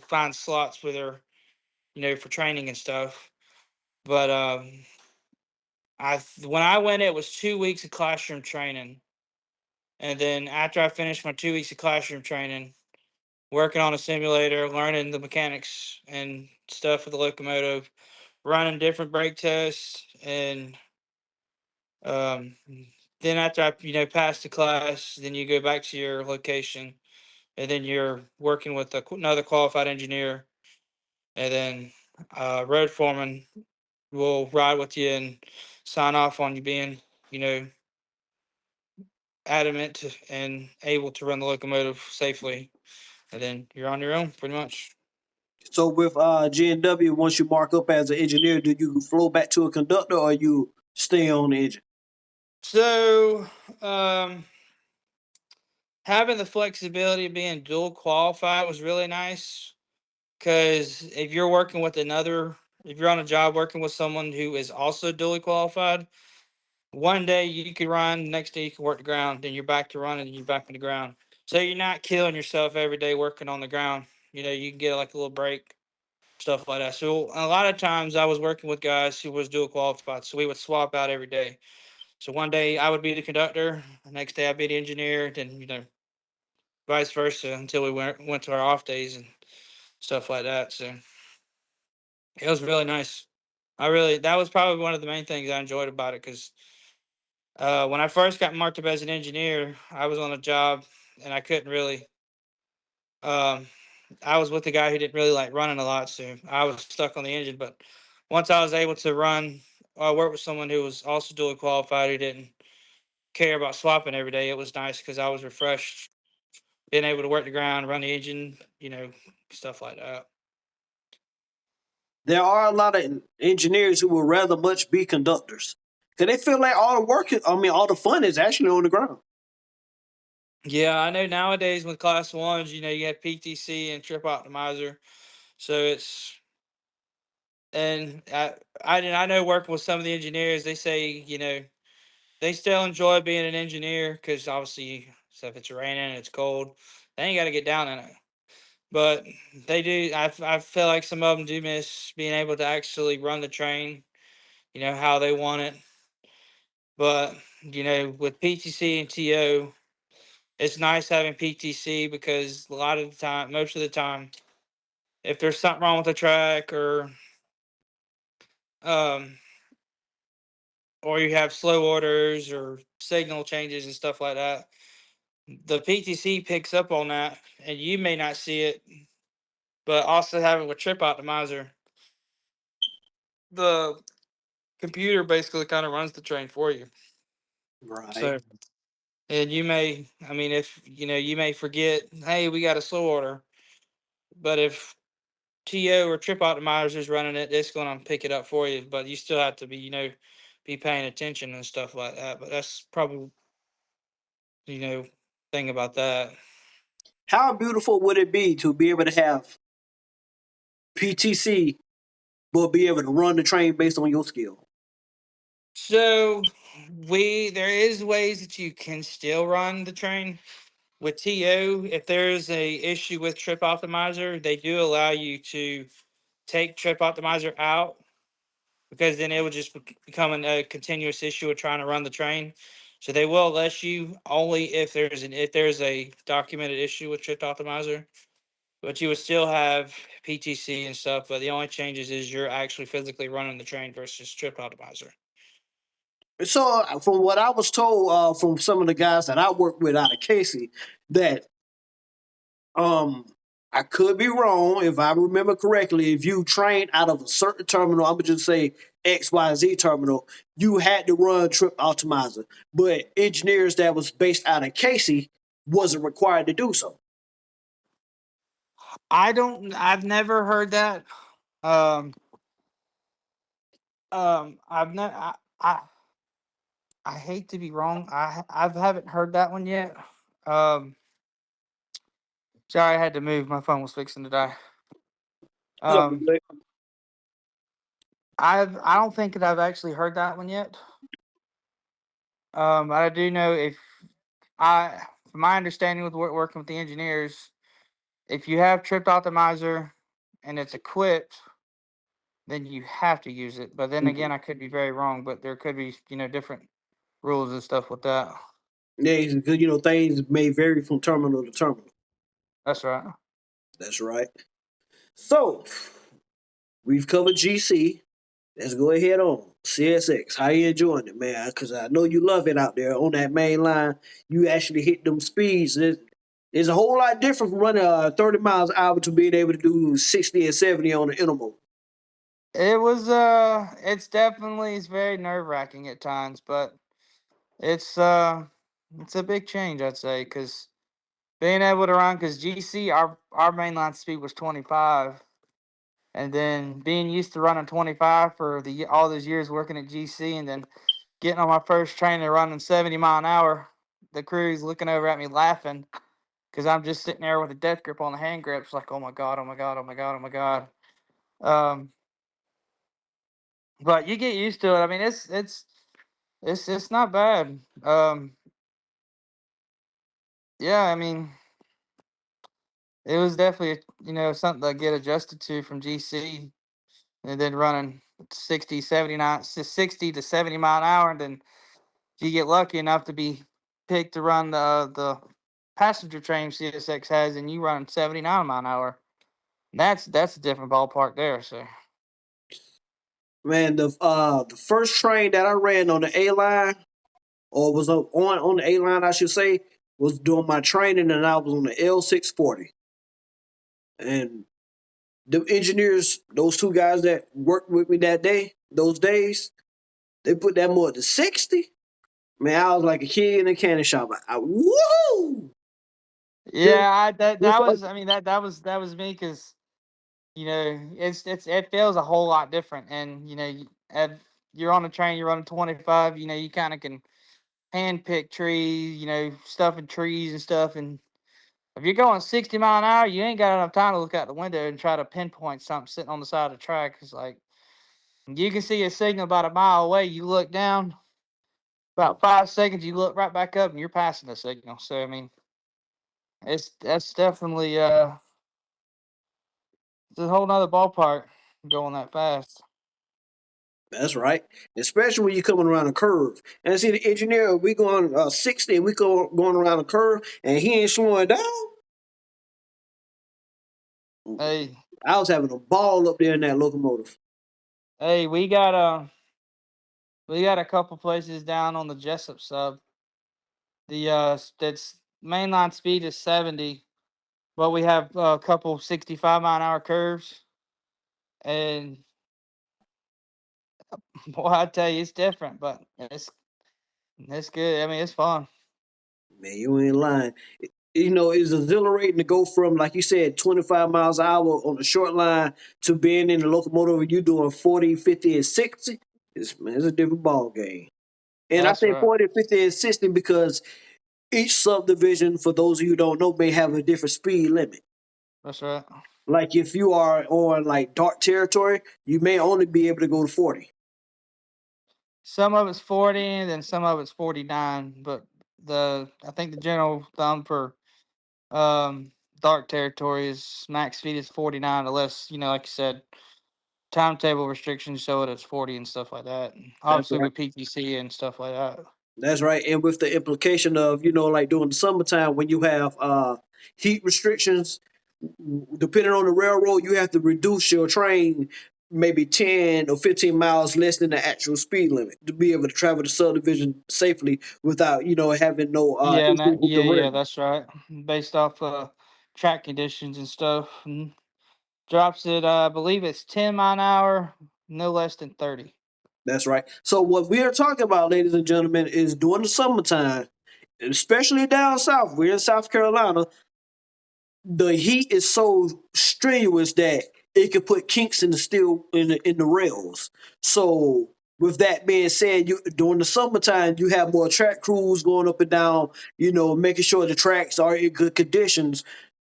find slots with their, for training and stuff. But when I went, it was 2 weeks of classroom training, and then after I finished my 2 weeks of classroom training, working on a simulator, learning the mechanics and stuff of the locomotive, running different brake tests, and um, then after I pass the class, then you go back to your location, and then you're working with another qualified engineer, and then road foreman will ride with you and sign off on you being you know adamant and able to run the locomotive safely, and then you're on your own pretty much. So with G&W, once you mark up as an engineer, do you flow back to a conductor or you stay on the engine? So um, having the flexibility of being dual qualified was really nice because if you're on a job working with someone who is also dually qualified, one day you could run, the next day you can work the ground, then you're back to running, and you're back on the ground. So you're not killing yourself every day working on the ground. You can get like a little break, stuff like that. So a lot of times I was working with guys who was dual qualified, so we would swap out every day. So one day I would be the conductor, the next day I'd be the engineer, then vice versa until we went to our off days and stuff like that. So it was really nice. That was probably one of the main things I enjoyed about it because when I first got marked up as an engineer, I was on a job and I couldn't really um, I was with a guy who didn't really like running a lot, so I was stuck on the engine. But once I was able to run, I worked with someone who was also dually qualified who didn't care about swapping every day. It was nice because I was refreshed, being able to work the ground, run the engine, stuff like that. There are a lot of engineers who would rather much be conductors. Cause they feel like all the work, all the fun is actually on the ground. Yeah, I know nowadays with class ones, you have PTC and trip optimizer. So and I know working with some of the engineers, they say, they still enjoy being an engineer because obviously, so if it's raining and it's cold, they ain't got to get down in it. But they do. I feel like some of them do miss being able to actually run the train, how they want it. But with PTC and TO, it's nice having PTC because a lot of the time, most of the time, if there's something wrong with the track um, or you have slow orders or signal changes and stuff like that, the PTC picks up on that, and you may not see it. But also having with Trip Optimizer, the computer basically kind of runs the train for you. Right. So, and if you may forget, hey, we got a slow order, but if TO or Trip Optimizer is running it, it's going to pick it up for you. But you still have to be paying attention and stuff like that. But that's probably thing about that. How beautiful would it be to be able to have PTC but be able to run the train based on your skill? So there is ways that you can still run the train with TO. If there's a issue with Trip Optimizer, they do allow you to take Trip Optimizer out because then it would just become a continuous issue of trying to run the train. So they will let you only if there's a documented issue with Trip Optimizer, but you would still have PTC and stuff. But the only changes is you're actually physically running the train versus Trip Optimizer. So, from what I was told from some of the guys that I work with out of Casey, that I could be wrong if I remember correctly. If you train out of a certain terminal, I'm gonna just say XYZ terminal, you had to run Trip Optimizer. But engineers that was based out of Casey wasn't required to do so. I've never heard that. Um, I've not, I hate to be wrong. I haven't heard that one yet. Um, sorry, I had to move. My phone was fixing to die. Um, I don't think that I've actually heard that one yet. I do know from my understanding with working with the engineers, if you have Trip Optimizer and it's equipped, then you have to use it. But then again, I could be very wrong. But there could be different rules and stuff with that. Yeah, because things may vary from terminal to terminal. That's right. That's right. So we've covered GC. Let's go ahead on CSX. How you enjoying it, man? Because I know you love it out there on that main line. You actually hit them speeds. It's a whole lot different from running 30 miles an hour to being able to do 60 and 70 on the intermodal. It's very nerve wracking at times, but it's it's a big change, I'd say, because being able to run, because GC our mainline speed was 25, and then being used to running 25 for all those years working at GC, and then getting on my first train and running 70 mile an hour, the crew's looking over at me laughing because I'm just sitting there with a death grip on the hand grips, like, oh my god, oh my god, oh my god, oh my god. Um, but you get used to it. I mean, it's not bad. Yeah, I mean, it was definitely something to get adjusted to from GC, and then running 60 to 70 mile an hour, and then if you get lucky enough to be picked to run the passenger train CSX has, and you run 79 mile an hour, that's a different ballpark there. So Man, the first train that I ran on the A line, or was on the A line, I should say, was doing my training, and I was on the L 640. And the engineers, those two guys that worked with me that day, those days, they put that more to 60. Man, I was like a kid in a candy shop. Woo! Yeah, that was. I mean, that was me because it feels a whole lot different, and if you're on a train, you're running 25. You kind of can hand pick trees, stuff in trees and stuff, and if you're going 60 mile an hour, you ain't got enough time to look out the window and try to pinpoint something sitting on the side of the track. It's like you can see a signal about a mile away. You look down, about 5 seconds, you look right back up, and you're passing the signal. So I mean, that's definitely it's a whole nother ballpark going that fast. That's right. Especially when you're coming around a curve. And I see the engineer, we going 60 and we going around a curve and he ain't slowing down. Hey, I was having a ball up there in that locomotive. hey, we got a couple places down on the Jessup sub. That's mainline speed is 70, but we have a couple 65-mile-an-hour curves, and boy, I tell you, it's different, but it's good. I mean, it's fun. Man, you ain't lying. It's exhilarating to go from, like you said, 25 miles an hour on the short line to being in the locomotive and you doing 40, 50, and 60. It's a different ball game. And I That's say right. 40, 50, and 60 because each subdivision, for those of you who don't know, may have a different speed limit. That's right. Like if you are on like dark territory, you may only be able to go to 40. Some of it's 40, and then some of it's 49. But I think the general thumb for um dark territory is max speed is 49, unless like you said, timetable restrictions show it as 40 and stuff like that. And That's obviously right. with PTC and stuff like that. That's right. And with the implication of, like during the summertime when you have heat restrictions, depending on the railroad, you have to reduce your train maybe 10 or 15 miles less than the actual speed limit to be able to travel the subdivision safely without, having no Yeah, issues with the yeah, rail. that's right. Based off track conditions and stuff. And drops it, I believe it's 10 mile an hour, no less than 30. That's right. So what we are talking about, ladies and gentlemen, is during the summertime, especially down south. We're in South Carolina. The heat is so strenuous that it could put kinks in the steel in the rails. So with that being said, you during the summertime you have more track crews going up and down, making sure the tracks are in good conditions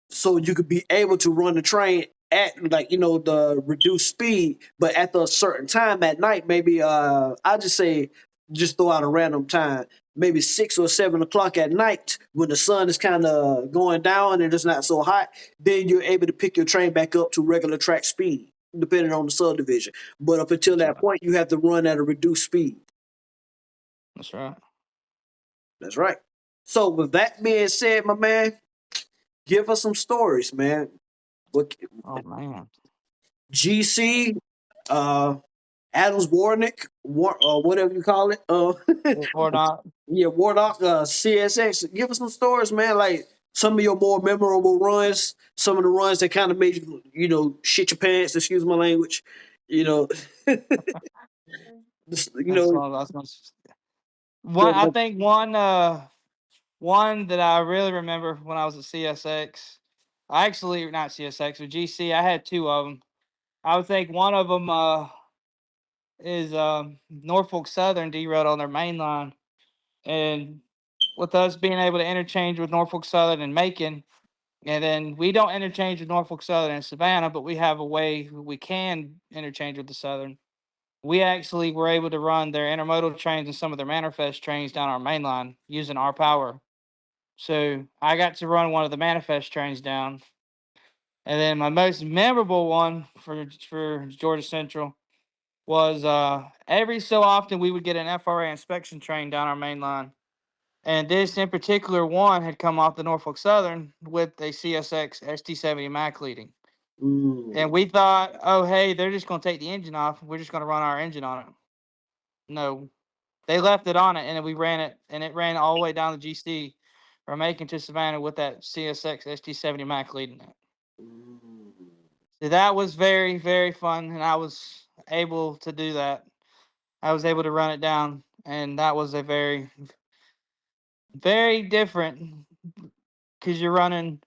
so you could be able to run the train at like the reduced speed, but at the certain time at night, maybe I just say just throw out a random time, maybe 6 or 7 o'clock at night when the sun is kind of going down and it's not so hot, then you're able to pick your train back up to regular track speed, depending on the subdivision. But up until That's that right. point, you have to run at a reduced speed. That's right. That's right. So with that being said, my man, give us some stories, man. What Oh man. GC, uh, Adams Warnick, whatever you call it. Or not. Yeah, Warnock, CSX. Give us some stories, man. Like some of your more memorable runs, some of the runs that kind of made you, shit your pants. Excuse my language. You know, you That's know. all I was gonna one I think one that I really remember when I was at CSX. I actually not CSX but GC. I had two of them. I would think one of them is Norfolk Southern derailed on their main line, and with us being able to interchange with Norfolk Southern and Macon, and then we don't interchange with Norfolk Southern and Savannah, but we have a way we can interchange with the Southern. We actually were able to run their intermodal trains and some of their manifest trains down our main line using our power. So I got to run one of the manifest trains down. And then my most memorable one for Georgia Central was every so often we would get an FRA inspection train down our main line. And this in particular one had come off the Norfolk Southern with a CSX ST70 Mac leading. And Mm, we thought, oh, hey, they're just going to take the engine off. We're just going to run our engine on it. No, they left it on it, and then we ran it, and it ran all the way down the GC from Macon to Savannah with that CSX ST70 Mac leading it. mm. So that was very, very fun, and I was able to do that. I was able to run it down, and that was a very, very different because you're running.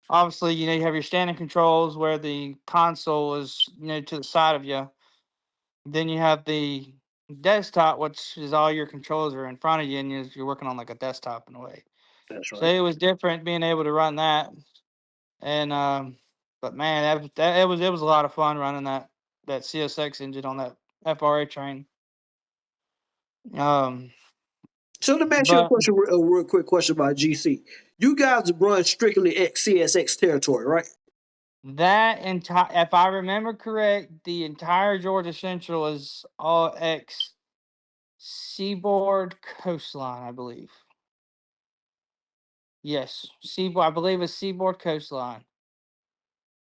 Obviously, you have your standing controls where the console is, to the side of you. Then you have the desktop, which is all your controls are in front of you, and you're working on like a desktop in a way. That's So right. it was different being able to run that, and but man, it was a lot of fun running that CSX engine on that FRA train. Um, So let me ask you a but question, a real quick question about GC. You guys run strictly ex CSX territory, right? that entire, if I remember correct, the entire Georgia Central is all ex Seaboard Coastline, I believe. Yes, Seaboard. I believe it's Seaboard Coastline.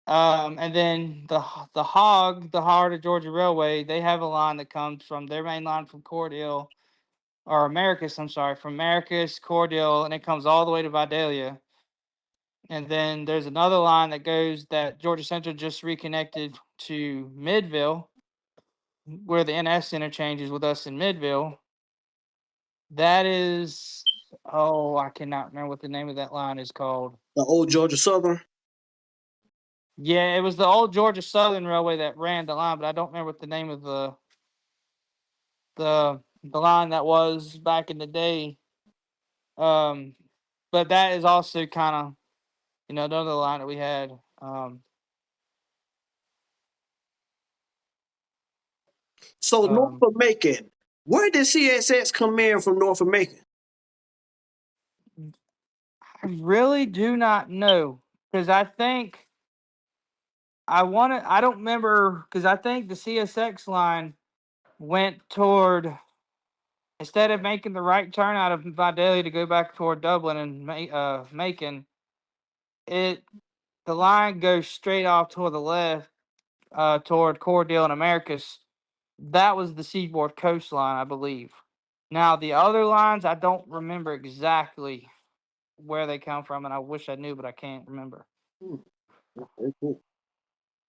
And then the Hog, the Heart of Georgia Railway, they have a line that comes from their main line from Cordell or Americus. I'm sorry, from Americus, Cordell, and it comes all the way to Vidalia. And then there's another line that Georgia Central just reconnected to Midville, where the NS interchanges with us in Midville. That is, oh, I cannot remember what the name of that line is called. The old Georgia Southern. Yeah, it was the old Georgia Southern Railway that ran the line, but I don't remember what the name of the line that was back in the day. Um, but that is also kind of another line that we had. So Um, Norfolk Macon. Where did CSX come in from Norfolk Macon? I really do not know because I think I don't remember because I think the CSX line went toward instead of making the right turn out of Vidalia to go back toward Dublin and Macon, it the line goes straight off toward the left, toward Cordell and Americus. That was the Seaboard coastline, I believe. Now the other lines, I don't remember exactly where they come from, and I wish I knew, but I can't remember. Very cool.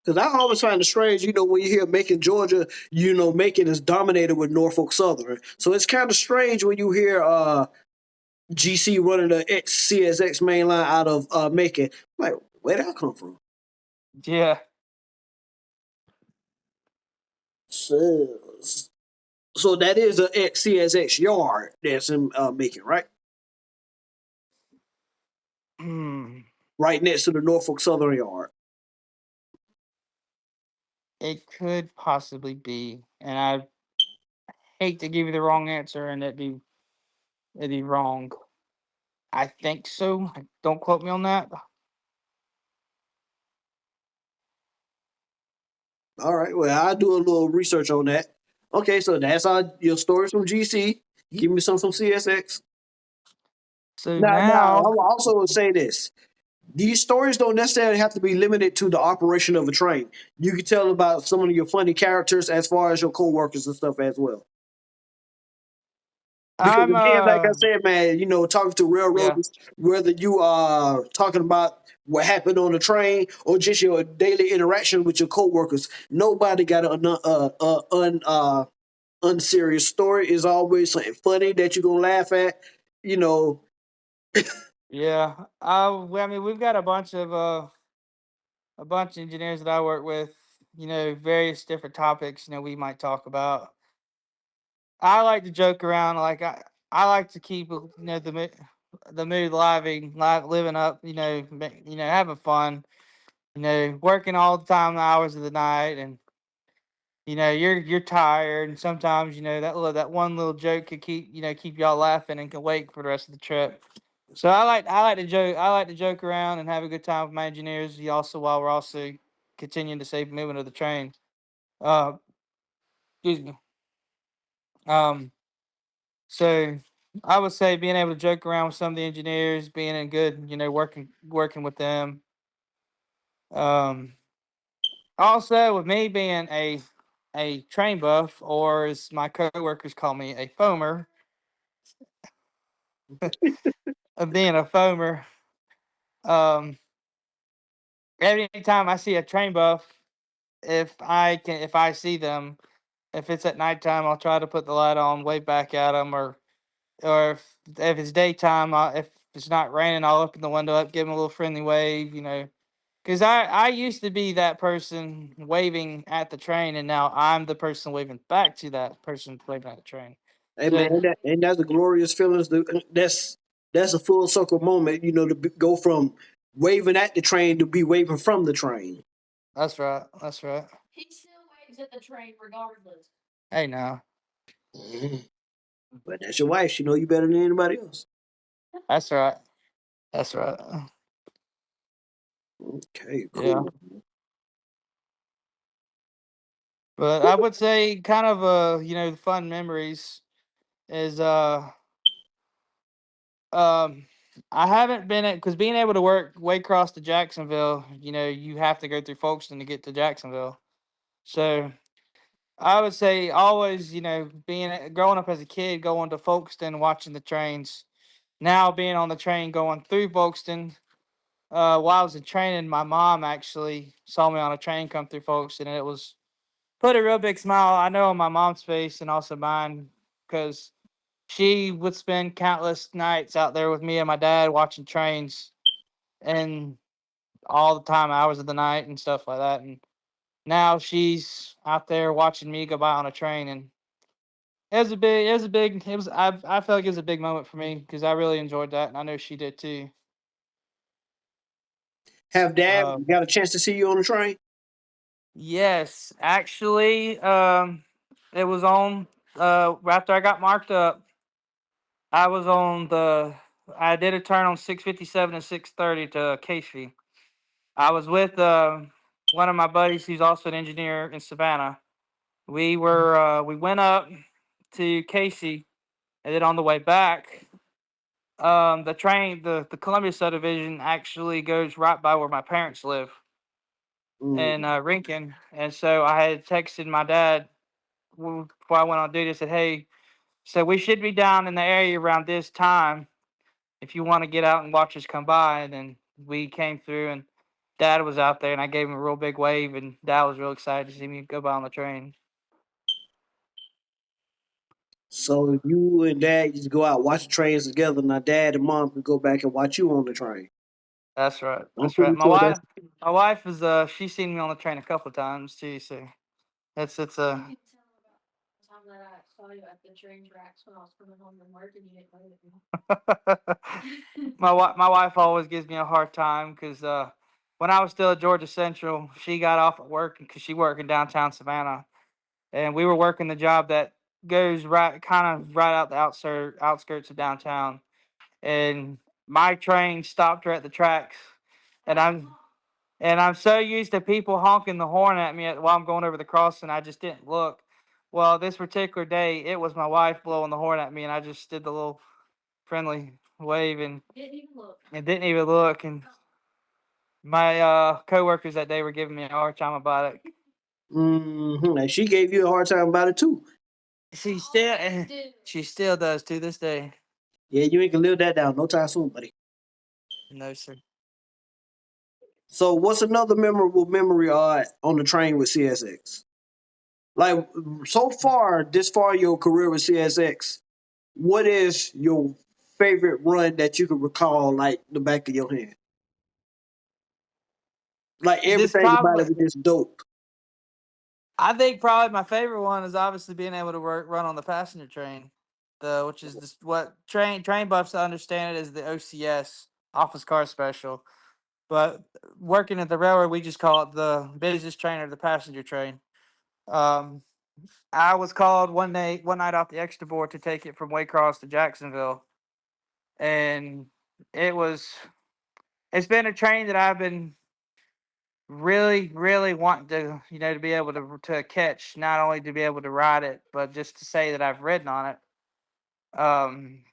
Because I always find it strange, when you hear Macon, Georgia, Macon is dominated with Norfolk Southern. So it's kind of strange when you hear GC running the ex CSX main line out of Macon. Like, where'd that come from? Yeah. So, so that is an ex CSX yard that's in Macon, right? Hmm. Right next to the Norfolk Southern yard. It could possibly be, and I hate to give you the wrong answer, and it'd be wrong. I think so. Don't quote me on that. All right. Well, I'll do a little research on that. Okay, so that's your stories from GC. Give me some from CSX. So Now, now, I will also say this. These stories don't necessarily have to be limited to the operation of a train. You can tell about some of your funny characters as far as your co-workers and stuff as well. Because I'm again, like I said, man, talking to yeah, railroaders, whether you are talking about what happened on the train or just your daily interaction with your coworkers, nobody got unserious story. Is always something funny that you're gonna laugh at. You know, yeah. Well, I mean, we've got a bunch of engineers that I work with. Various different topics. We might talk about. I like to joke around. Like I like to keep the mood living up. Having fun. Working all the time, the hours of the night, and you're tired, and sometimes that one little joke could keep y'all laughing and can wait for the rest of the trip. So I like to joke around and have a good time with my engineers. While we're also continuing to save movement of the train. Uh, excuse me. Um, so I would say being able to joke around with some of the engineers, being in good, working with them. Um, Also, with me being a train buff, or as my coworkers call me, a foamer, of being a foamer, um, every time I see a train buff, if I see them, if it's at nighttime, I'll try to put the light on, wave back at them, or if it's daytime, if it's not raining, I'll open the window up, give them a little friendly wave, because I used to be that person waving at the train, and now I'm the person waving back to that person waving at the train. Hey man, So and that's a glorious feeling. That's a full circle moment. Go from waving at the train to be waving from the train. that's right. That's right. He still waves at the train regardless. Hey, now Mhm. But that's your wife. She know you better than anybody else. that's right. That's right. Okay, Yeah. cool. But I would say kind of the fun memories is um I haven't been at because being able to work way across to Jacksonville, you have to go through Folkestone to get to Jacksonville. So I would say always, being growing up as a kid, going to Folkestone, watching the trains. Now being on the train going through Folkestone. While I was in training, my mom actually saw me on a train come through Folkestone, and it was put a real big smile, I know, on my mom's face and also mine, because she would spend countless nights out there with me and my dad watching trains and all the time hours of the night and stuff like that. And now she's out there watching me go by on a train, and I felt like it was a big moment for me because I really enjoyed that, and I know she did too. Have Dad Uh, got a chance to see you on the train? yes, actually, it was on after I got marked up. I was on the. I did a turn on 657 and 630 to Casey. I was with one of my buddies who's also an engineer in Savannah. We went up to Casey, and then on the way back, the Columbia subdivision actually goes right by where my parents live in Mm. Rincon, and so I had texted my dad before I went on duty. I said, "Hey, so we should be down in the area around this time. If you want to get out and watch us come by." And then we came through, and Dad was out there, and I gave him a real big wave, and Dad was real excited to see me go by on the train. So you and Dad used to go out watch the trains together. Now Dad and Mom could go back and watch you on the train. That's right. I'm That's right. pretty sure that's. My wife is she's seen me on the train a couple of times too. So it's You a can tell about the time that I saw you at the train tracks when I was coming home from work and you didn't wave at me. my wife always gives me a hard time because when I was still at Georgia Central, she got off at work because she worked in downtown Savannah, and we were working the job that goes right out the outskirts of downtown. And my train stopped her at the tracks, and I'm so used to people honking the horn at me while I'm going over the crossing, I just didn't look. Well, this particular day, it was my wife blowing the horn at me, and I just did the little friendly wave and Didn't even look. didn't even look. And my coworkers that day were giving me a hard time about it. And she gave you a hard time about it too. She still, Always do. she still does to this day. Yeah, you ain't gonna live that down no time soon, buddy. No, sir. So what's another memorable memory on the train with CSX? Like so far, this far in your career with CSX, what is your favorite run that you can recall like the back of your hand? Like This everything about probably, it was just dope. I think probably my favorite one is obviously being able to run on the passenger train, which is what train buffs understand it as the OCS, office car special. But working at the railroad, we just call it the business train or the passenger train. Um, I was called one night off the extra board to take it from Waycross to Jacksonville, and it was it's been a train that I've been really, really wanting to to be able to catch, not only to be able to ride it, but just to say that I've ridden on it. Um,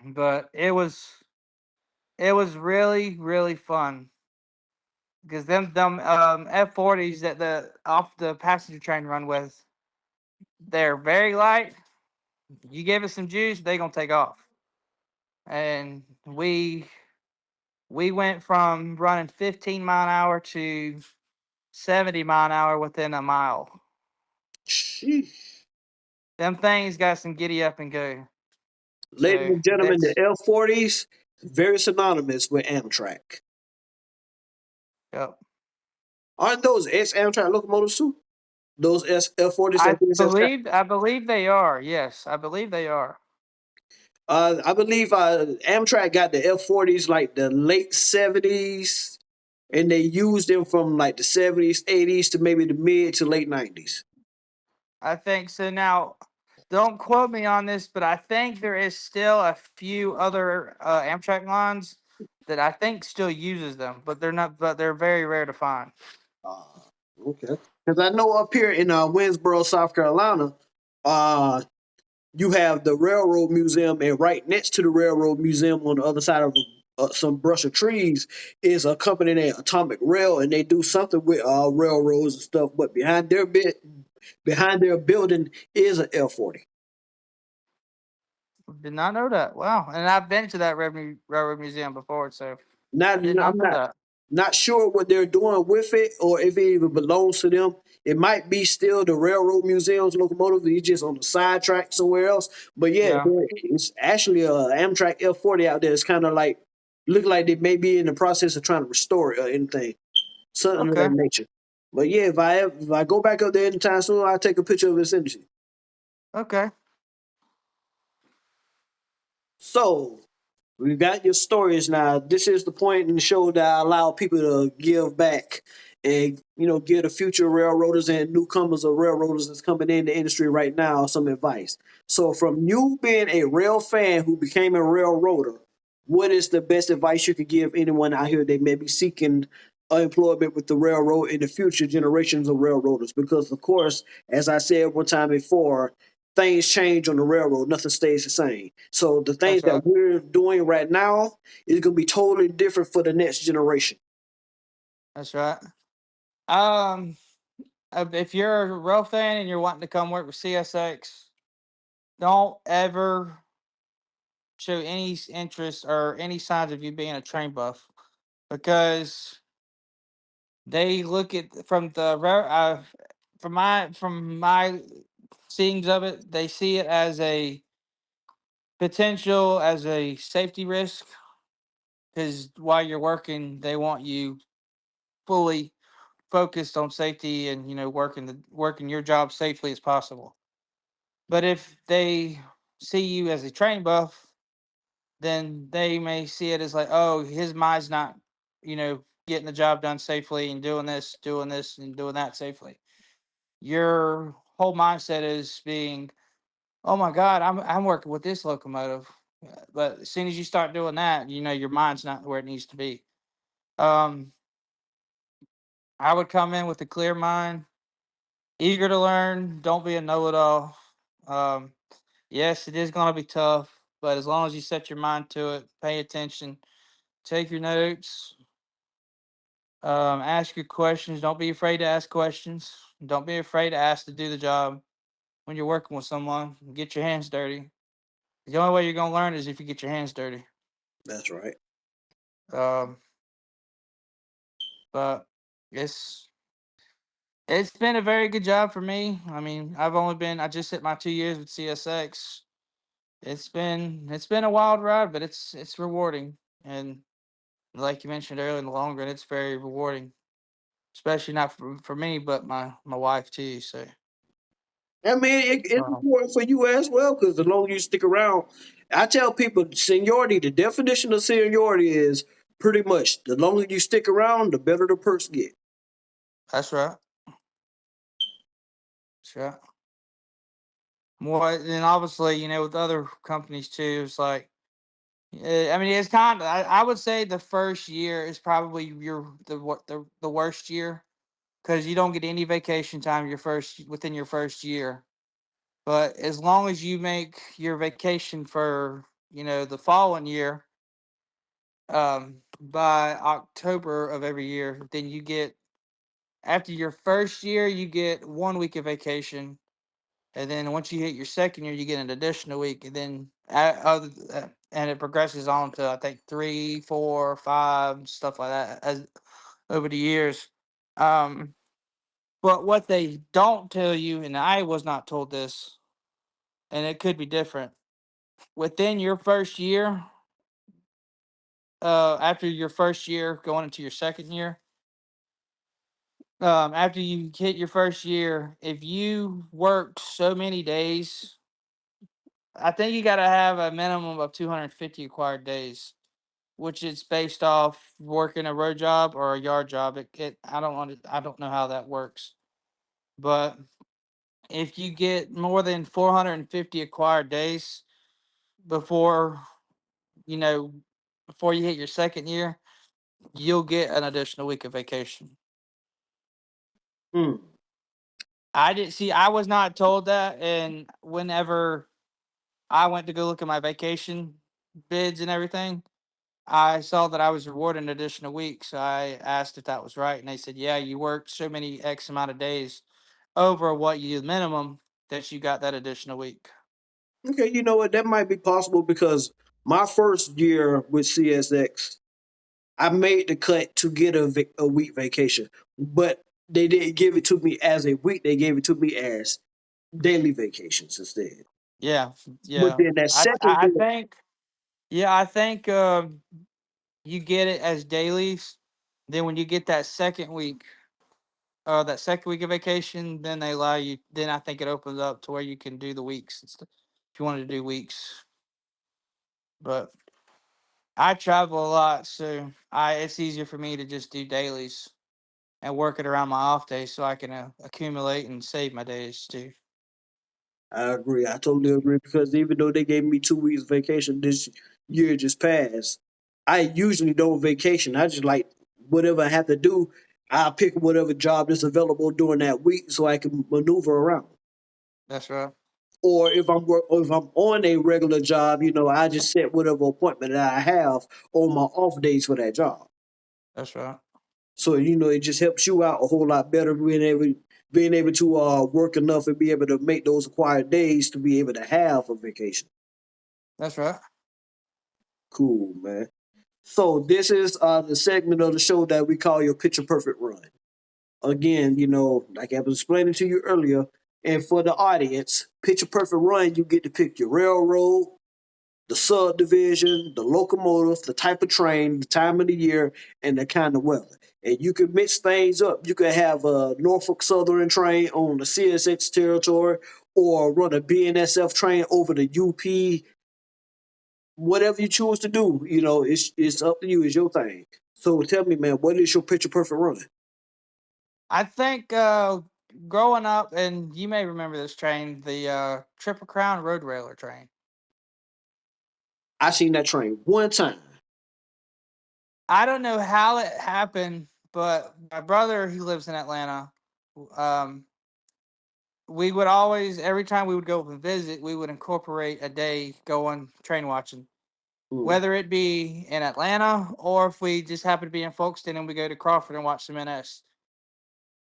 but it was really, really fun because them F40s that the off the passenger train run with, they're very light. You give it some juice, they gonna take off. And we went from running 15 mile an hour to 70 mile an hour within a mile. Sheesh. Them things got some giddy up and go. Ladies So and gentlemen, the that's F40s very synonymous with Amtrak. yep. Aren't those ex Amtrak locomotives too? Those F40s I that PSX got. believe they are. Yes, I believe they are. I believe Amtrak got the F40s like the late 70s, and they used them from like the 70s, 80s to maybe the mid to late 90s. I think so. Now, don't quote me on this, but I think there is still a few other Amtrak lines that I think still uses them, but they're not. But they're very rare to find. Uh, okay. Because I know up here in Winsboro, South Carolina, uh, you have the Railroad Museum, and right next to the Railroad Museum on the other side of some brush of trees is a company named Atomic Rail, and they do something with railroads and stuff. But behind their building is an L40. Did not know that. Wow, and I've been to that railroad museum before, so Not, I did not I'm know not that. not sure what they're doing with it or if it even belongs to them. It might be still the Railroad Museum's locomotive. It's just on the side track somewhere else. But yeah, Yeah. it's actually a Amtrak F40 out there. It's kind of like look like they may be in the process of trying to restore it or anything, something of Okay. that nature. But yeah, if I go back up there anytime soon, I'll take a picture of this industry. Okay. So we got your stories now. This is the point in the show that I allow people to give back and give the future railroaders and newcomers of railroaders that's coming in the industry right now some advice. So from you being a rail fan who became a railroader, what is the best advice you could give anyone out here that may be seeking employment with the railroad in the future generations of railroaders? Because of course, as I said one time before, things change on the railroad. Nothing stays the same. So the things That's that right. we're doing right now is going to be totally different for the next generation. That's right. Um, if you're a rail fan and you're wanting to come work with CSX, don't ever show any interest or any signs of you being a train buff, because they look at from my seeings of it, they see it as a potential as a safety risk, because while you're working, they want you fully focused on safety and working your job safely as possible. But if they see you as a train buff, then they may see it as like, oh, his mind's not, getting the job done safely and doing this, and doing that safely. Your whole mindset is being, oh my God, I'm working with this locomotive. But as soon as you start doing that, your mind's not where it needs to be. Um, I would come in with a clear mind, eager to learn. Don't be a know-it-all. Um, yes, it is going to be tough, but as long as you set your mind to it, pay attention, take your notes, ask your questions. Don't be afraid to ask questions. Don't be afraid to ask to do the job when you're working with someone. Get your hands dirty. The only way you're going to learn is if you get your hands dirty. That's right. Um, but it's it's been a very good job for me. I mean, I just hit my 2 years with CSX. It's been a wild ride, but it's rewarding. And like you mentioned earlier, in the long run, it's very rewarding, especially not for me, but my wife too. So I mean, it's um, important for you as well because the longer you stick around, I tell people seniority, the definition of seniority is pretty much the longer you stick around, the better the perks get. that's right. That's right. More, and obviously, with other companies too, it's like, I mean, it's kind of. I would say the first year is probably the worst year, because you don't get any vacation time within your first year. But as long as you make your vacation for the following year, by October of every year, then you get, after your first year, you get 1 week of vacation, and then once you hit your second year, you get an additional week, and then and it progresses on to, I think, 3, 4, 5, stuff like that as over the years. Um, But what they don't tell you, and I was not told this, and it could be different. Within your first year, after your first year, going into your second year, after you hit your first year, if you worked so many days, I think you got to have a minimum of 250 acquired days, which is based off working a road job or a yard job. I don't know how that works, but if you get more than 450 acquired days before you know before you hit your second year, you'll get an additional week of vacation. Mm. I didn't see. I was not told that, and whenever I went to go look at my vacation bids and everything, I saw that I was rewarded an additional week. So I asked if that was right, and they said, "Yeah, you worked so many X amount of days over what you minimum that you got that additional week." Okay, you know what? That might be possible because my first year with CSX, I made the cut to get a week vacation, but they didn't give it to me as a week. They gave it to me as daily vacations instead. Yeah, But yeah. then that I second I year, think yeah, I think you get it as dailies. Then when you get that second week of vacation, then they allow you. Then I think it opens up to where you can do the weeks and stuff, if you wanted to do weeks. But I travel a lot, so I it's easier for me to just do dailies and work it around my off days, so I can accumulate and save my days too. I agree. I totally agree because even though they gave me 2 weeks vacation this year just passed, I usually don't vacation. I just like whatever I have to do. I'll pick whatever job that's available during that week so I can maneuver around. That's right. Or if I'm on a regular job, I just set whatever appointment that I have on my off days for that job. That's right. So it just helps you out a whole lot better being able to work enough and be able to make those acquired days to be able to have a vacation. That's right. Cool, man. So this is the segment of the show that we call your picture perfect run. Again, like I was explaining to you earlier, and for the audience, picture perfect run, you get to pick your railroad, the subdivision, the locomotive, the type of train, the time of the year, and the kind of weather. And you can mix things up. You could have a Norfolk Southern train on the CSX territory, or run a BNSF train over the UP. Whatever you choose to do, it's up to you. It's your thing. So tell me, man, what is your picture perfect run? I think growing up, and you may remember this train, the Triple Crown Road Railer train. I seen that train one time. I don't know how it happened, but my brother, he lives in Atlanta. Um, we would always, every time we would go and visit, we would incorporate a day going train watching, Mm. whether it be in Atlanta or if we just happen to be in Folkestone and we go to Crawford and watch some NS.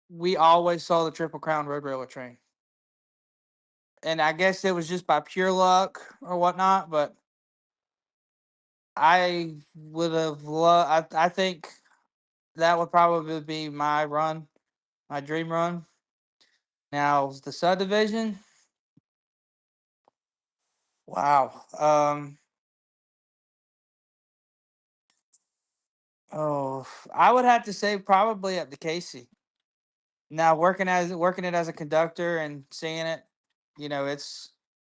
We always saw the Triple Crown Road Railer train. And I guess it was just by pure luck or whatnot, but I would have loved, I think that would probably be my run, my dream run. Now, the subdivision, wow. Oh, I would have to say probably up to Casey. Now, working it as a conductor and seeing it, it's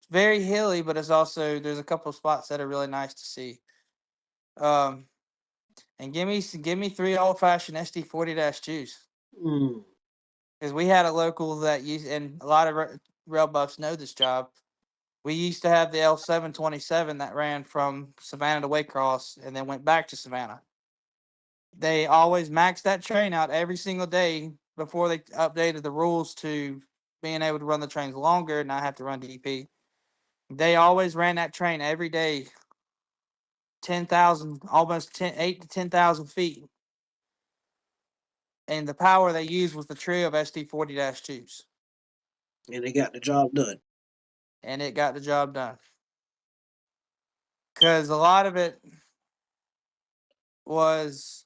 very hilly, but it's also there's a couple of spots that are really nice to see. Um, and give me three old fashioned SD 40 twos Mm. because we had a local that used and a lot of rail buffs know this job. We used to have the L 727 that ran from Savannah to Waycross and then went back to Savannah. They always maxed that train out every single day before they updated the rules to being able to run the trains longer and not have to run DP. They always ran that train every day, 10,000, almost 8 to 10,000 feet. And the power they used was the trio of SD 40 twos. And they got the job done. And it got the job done. Because a lot of it was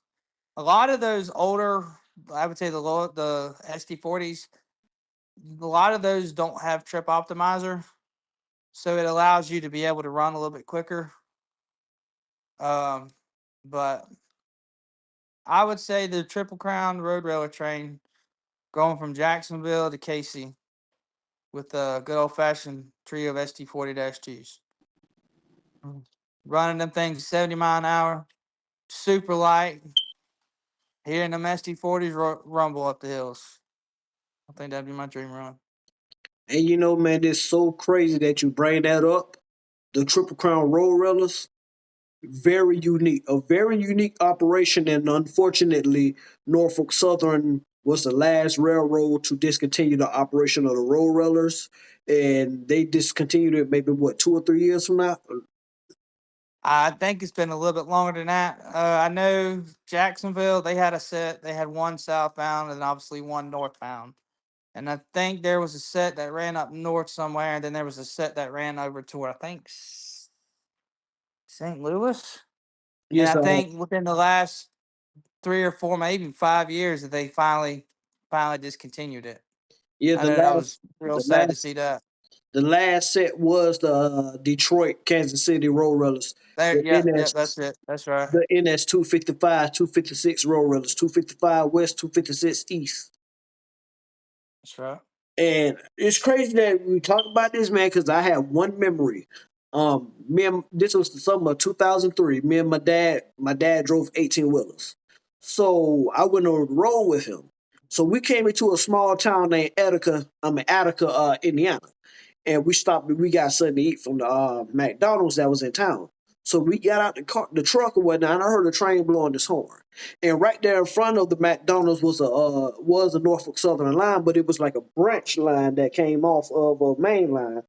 a lot of those older I would say the SD40s, a lot of those don't have trip optimizer, so it allows you to be able to run a little bit quicker. But I would say the Triple Crown Road Railer train going from Jacksonville to Casey with a good old fashioned trio of ST40-2s. Running them things 70 mile an hour, super light, hearing them ST40s rumble up the hills. I think that'd be my dream run. And you know, man, it's so crazy that you bring that up. The Triple Crown Road Railers, very unique, a very unique operation, and unfortunately, Norfolk Southern was the last railroad to discontinue the operation of the road railers, and they discontinued it maybe what 2 or 3 years from now. I think it's been a little bit longer than that. I know Jacksonville, they had a set. They had one southbound and obviously one northbound. And I think there was a set that ran up north somewhere, and then there was a set that ran over to, I think, St. Louis. And Yes, I think within the last 3 or 4, maybe 5 years, that they finally discontinued it. yeah, I know that was real the sad to last, see that. the last set was the Detroit, Kansas City Road Railers, There, the yeah, NS, that's it. That's right. the NS 255, 256 Road Railers, 255 West, 256 East. That's right. And it's crazy that we talk about this, man, because I have one memory. This was the summer of 2003. Me and my dad drove 18 wheelers. So I went on the road with him. So we came into a small town named Attica, Indiana. And we stopped and we got something to eat from the McDonald's that was in town. So we got out the truck or whatnot, and I heard a train blowing this horn. And right there in front of the McDonald's was a Norfolk Southern line, but it was like a branch line that came off of a main line.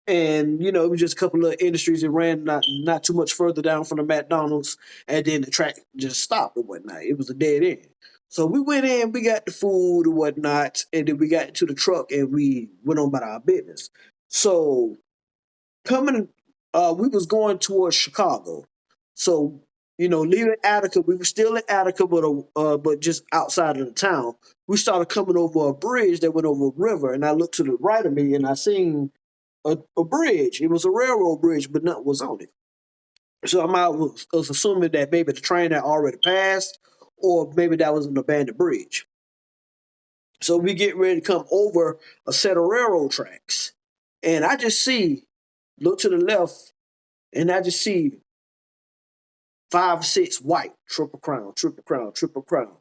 And you know, it was just a couple of industries that ran not too much further down from the McDonald's, and then the track just stopped or whatnot. It was a dead end. So we went in, we got the food or whatnot, and then we got into the truck and we went on about our business. So coming, we was going towards Chicago. So you know, leaving Attica, we were still in Attica, but just outside of the town. We started coming over a bridge that went over a river, and I looked to the right of me and I seen a bridge. It was a railroad bridge, but nothing was on it. So was assuming that maybe the train had already passed, or maybe that was an abandoned bridge. So we get ready to come over a set of railroad tracks, and I just look to the left, and I just see 5 6 white triple crown, triple crown, triple crown.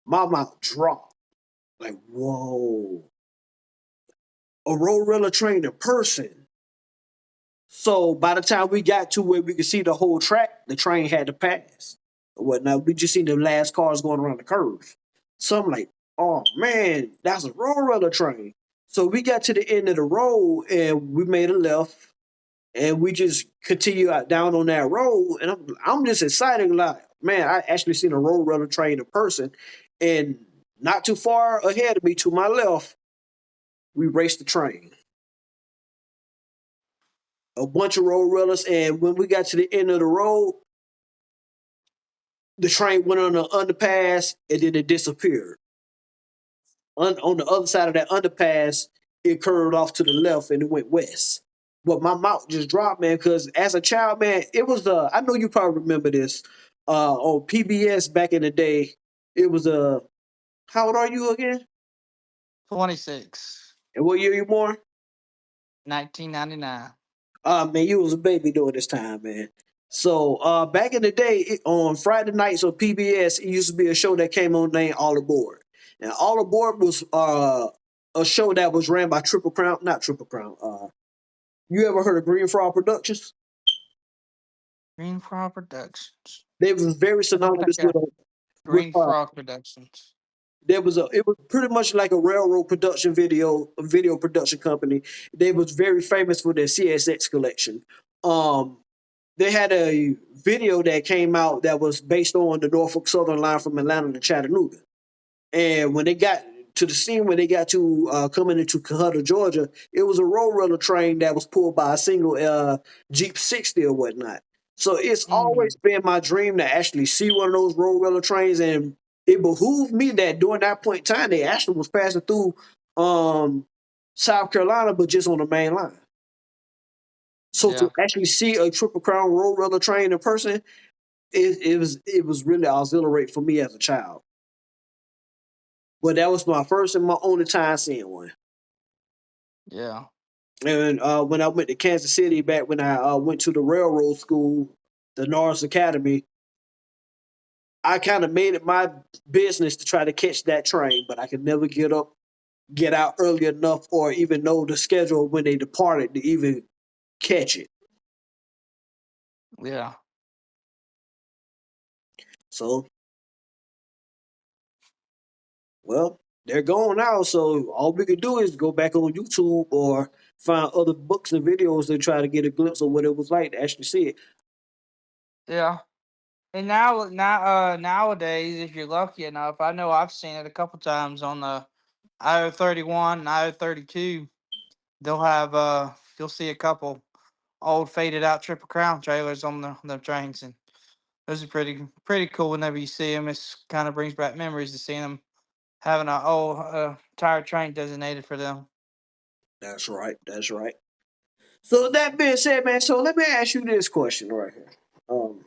My mouth dropped. Like, whoa. A road railer train in person. So by the time we got to where we could see the whole track, the train had to pass. Whatnot. We just seen the last cars going around the curve. So I'm like, oh man, that's a road railer train. So we got to the end of the road and we made a left and we just continue out down on that road. And I'm just excited, like, man, I actually seen a road railer train in person. And not too far ahead of me to my left, we raced the train. A bunch of road railers, and when we got to the end of the road, the train went on the underpass and then it disappeared. On the other side of that underpass, it curved off to the left and it went west. But my mouth just dropped, man, because as a child, man, it was I know you probably remember this on PBS back in the day. It was how old are you again? 26. And what year you born? 1999. Man, you was a baby during this time, man. So back in the day, on Friday nights on PBS, it used to be a show that came on named All Aboard. And All Aboard was a show that was ran by Triple Crown, not Triple Crown. You ever heard of Green Frog Productions? Green Frog Productions. They was very synonymous Green Frog Productions. It was pretty much like a railroad production video production company. They was very famous for their CSX collection. They had a video that came out that was based on the Norfolk Southern line from Atlanta to Chattanooga. And when they got to the scene, when they got to coming into Cudahy, Georgia, it was a road railer train that was pulled by a single Jeep 60 or whatnot. So it's always been my dream to actually see one of those road railer trains, and it behooved me that during that point in time, they actually was passing through South Carolina, but just on the main line. So Yeah. to actually see a Triple Crown Road Runner train in person, it was really exhilarating for me as a child. But that was my first and my only time seeing one. Yeah. And when I went to Kansas City back when I went to the railroad school, the Norris Academy, I kind of made it my business to try to catch that train, but I could never get out early enough, or even know the schedule when they departed to even catch it. Yeah. So, well, they're gone now. So all we can do is go back on YouTube or find other books and videos to try to get a glimpse of what it was like to actually see it. Yeah. And nowadays, if you're lucky enough, I know I've seen it a couple times on the IO 31 and IO 32. They'll have you'll see a couple old faded out Triple Crown trailers on the trains, and those are pretty cool. Whenever you see them, it's kind of brings back memories of seeing them having an old tired train designated for them. That's right. That's right. So that being said, man, so let me ask you this question right here. Um,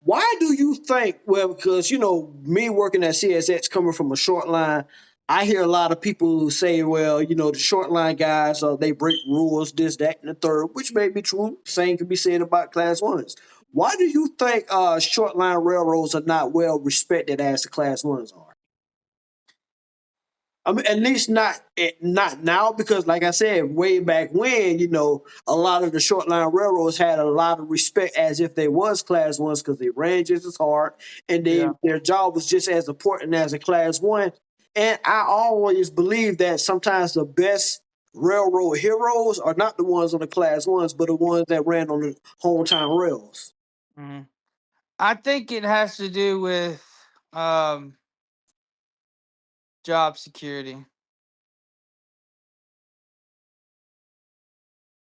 why do you think? Well, because me working at CSX, coming from a short line, I hear a lot of people say, well, the short line guys, they break rules, this, that, and the third, which may be true. Same can be said about class ones. Why do you think short line railroads are not well respected as the class ones are? I mean, at least not now, because like I said, way back when, a lot of the short line railroads had a lot of respect as if they was class ones, because they ran just as hard, and Yeah. their job was just as important as a class one. And I always believe that sometimes the best railroad heroes are not the ones on the class ones, but the ones that ran on the hometown rails. Hmm. I think it has to do with um, job security.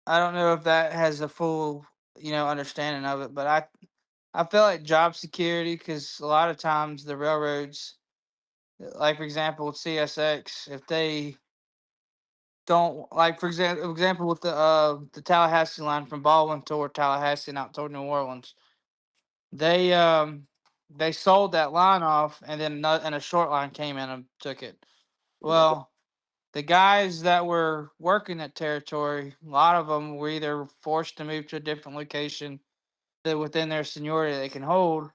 I don't know if that has a full, understanding of it, but I feel like job security, because a lot of times the railroads, like for example with CSX, if they don't, like for example with the Tallahassee line from Baldwin toward Tallahassee and out toward New Orleans, they they sold that line off, and then and a short line came in and took it. Well, the guys that were working that territory, a lot of them were either forced to move to a different location that within their seniority they can hold,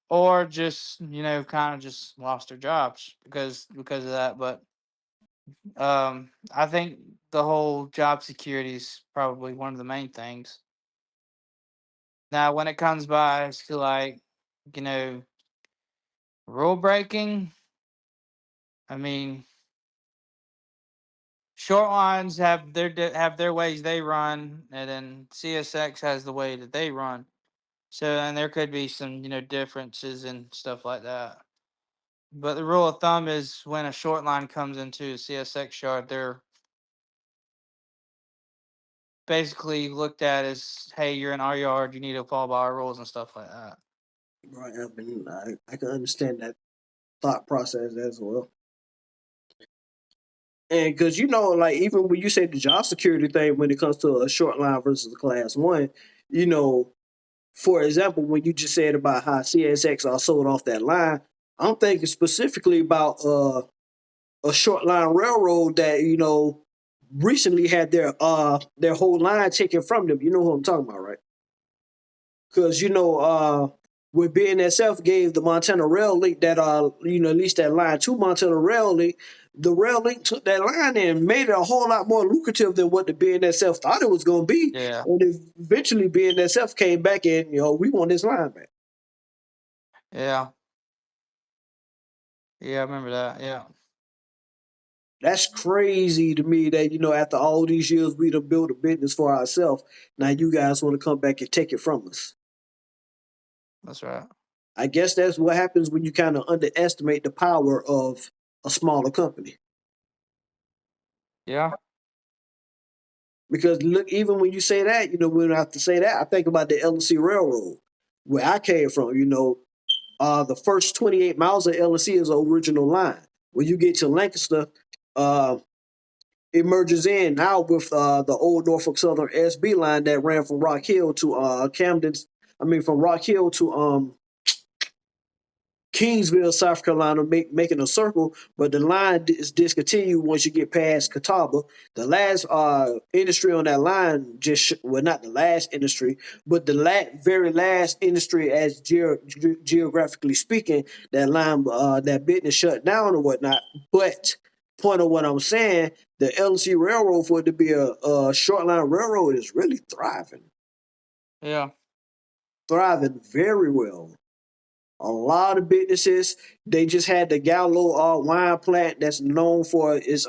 or just kind of just lost their jobs because of that. But I think the whole job security is probably one of the main things. Now, when it comes by to like you know rule breaking, I mean, short lines have have their ways they run, and then CSX has the way that they run. So, and there could be some differences and stuff like that. But the rule of thumb is when a short line comes into a CSX yard, they're basically looked at as, hey, you're in our yard, you need to follow by our rules and stuff like that. Right. I can understand that thought process as well. And because like even when you say the job security thing, when it comes to a short line versus a class one, you know, for example, when you just said about how CSX are sold off that line, I'm thinking specifically about a short line railroad that recently had their whole line taken from them. You know who I'm talking about, right? Because when BNSF gave the Montana Rail Link that at least that line to Montana Rail Link, the Rail Link took that line and made it a whole lot more lucrative than what the BNSF thought it was going to be. Yeah. And eventually BNSF came back and we want this line back. Yeah. Yeah, I remember that. Yeah. That's crazy to me that after all these years we done built a business for ourselves. Now you guys want to come back and take it from us. That's right. I guess that's what happens when you kind of underestimate the power of a smaller company. Yeah. Because look, even when you say that, when I have to say that, I think about the LC Railroad. where I came from, the first 28 miles of LC is an original line. When you get to Lancaster, uh, it merges in now with the old Norfolk Southern SB line that ran from Rock Hill to Camden's. I mean, from Rock Hill to Kingsville, South Carolina, making a circle, but the line is discontinued once you get past Catawba. The last industry on that line well, not the last industry, but the very last industry, as geographically speaking, that line, that business shut down or whatnot. But point of what I'm saying, the LC Railroad, for it to be a short line railroad, is really Yeah. thriving very well. A lot of businesses. They just had the Gallo wine plant that's known for its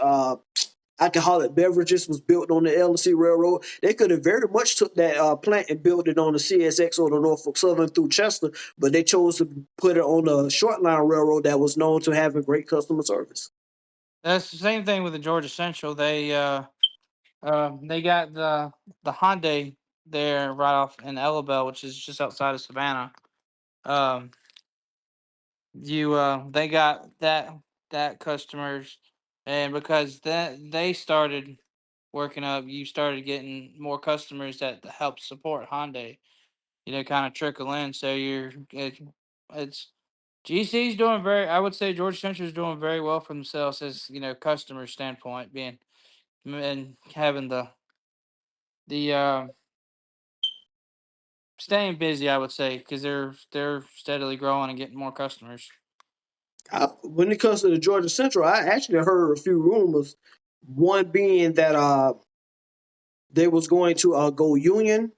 alcoholic beverages, was built on the LC Railroad. They could have very much took that plant and built it on the CSX or the Norfolk Southern through Chester, but they chose to put it on the short line railroad that was known to having great customer service. That's the same thing with the Georgia Central. They got the Hyundai there right off in Elabelle, which is just outside of Savannah. Um, they got that customers, and because that they started working up, you started getting more customers that help support Hyundai. Kind of trickle in. So it's GC's doing very. I would say Georgia Central is doing very well for themselves as customer standpoint, being and having the staying busy. I would say because they're steadily growing and getting more customers. When it comes to the Georgia Central, I actually heard a few rumors. One being that they was going to go Union,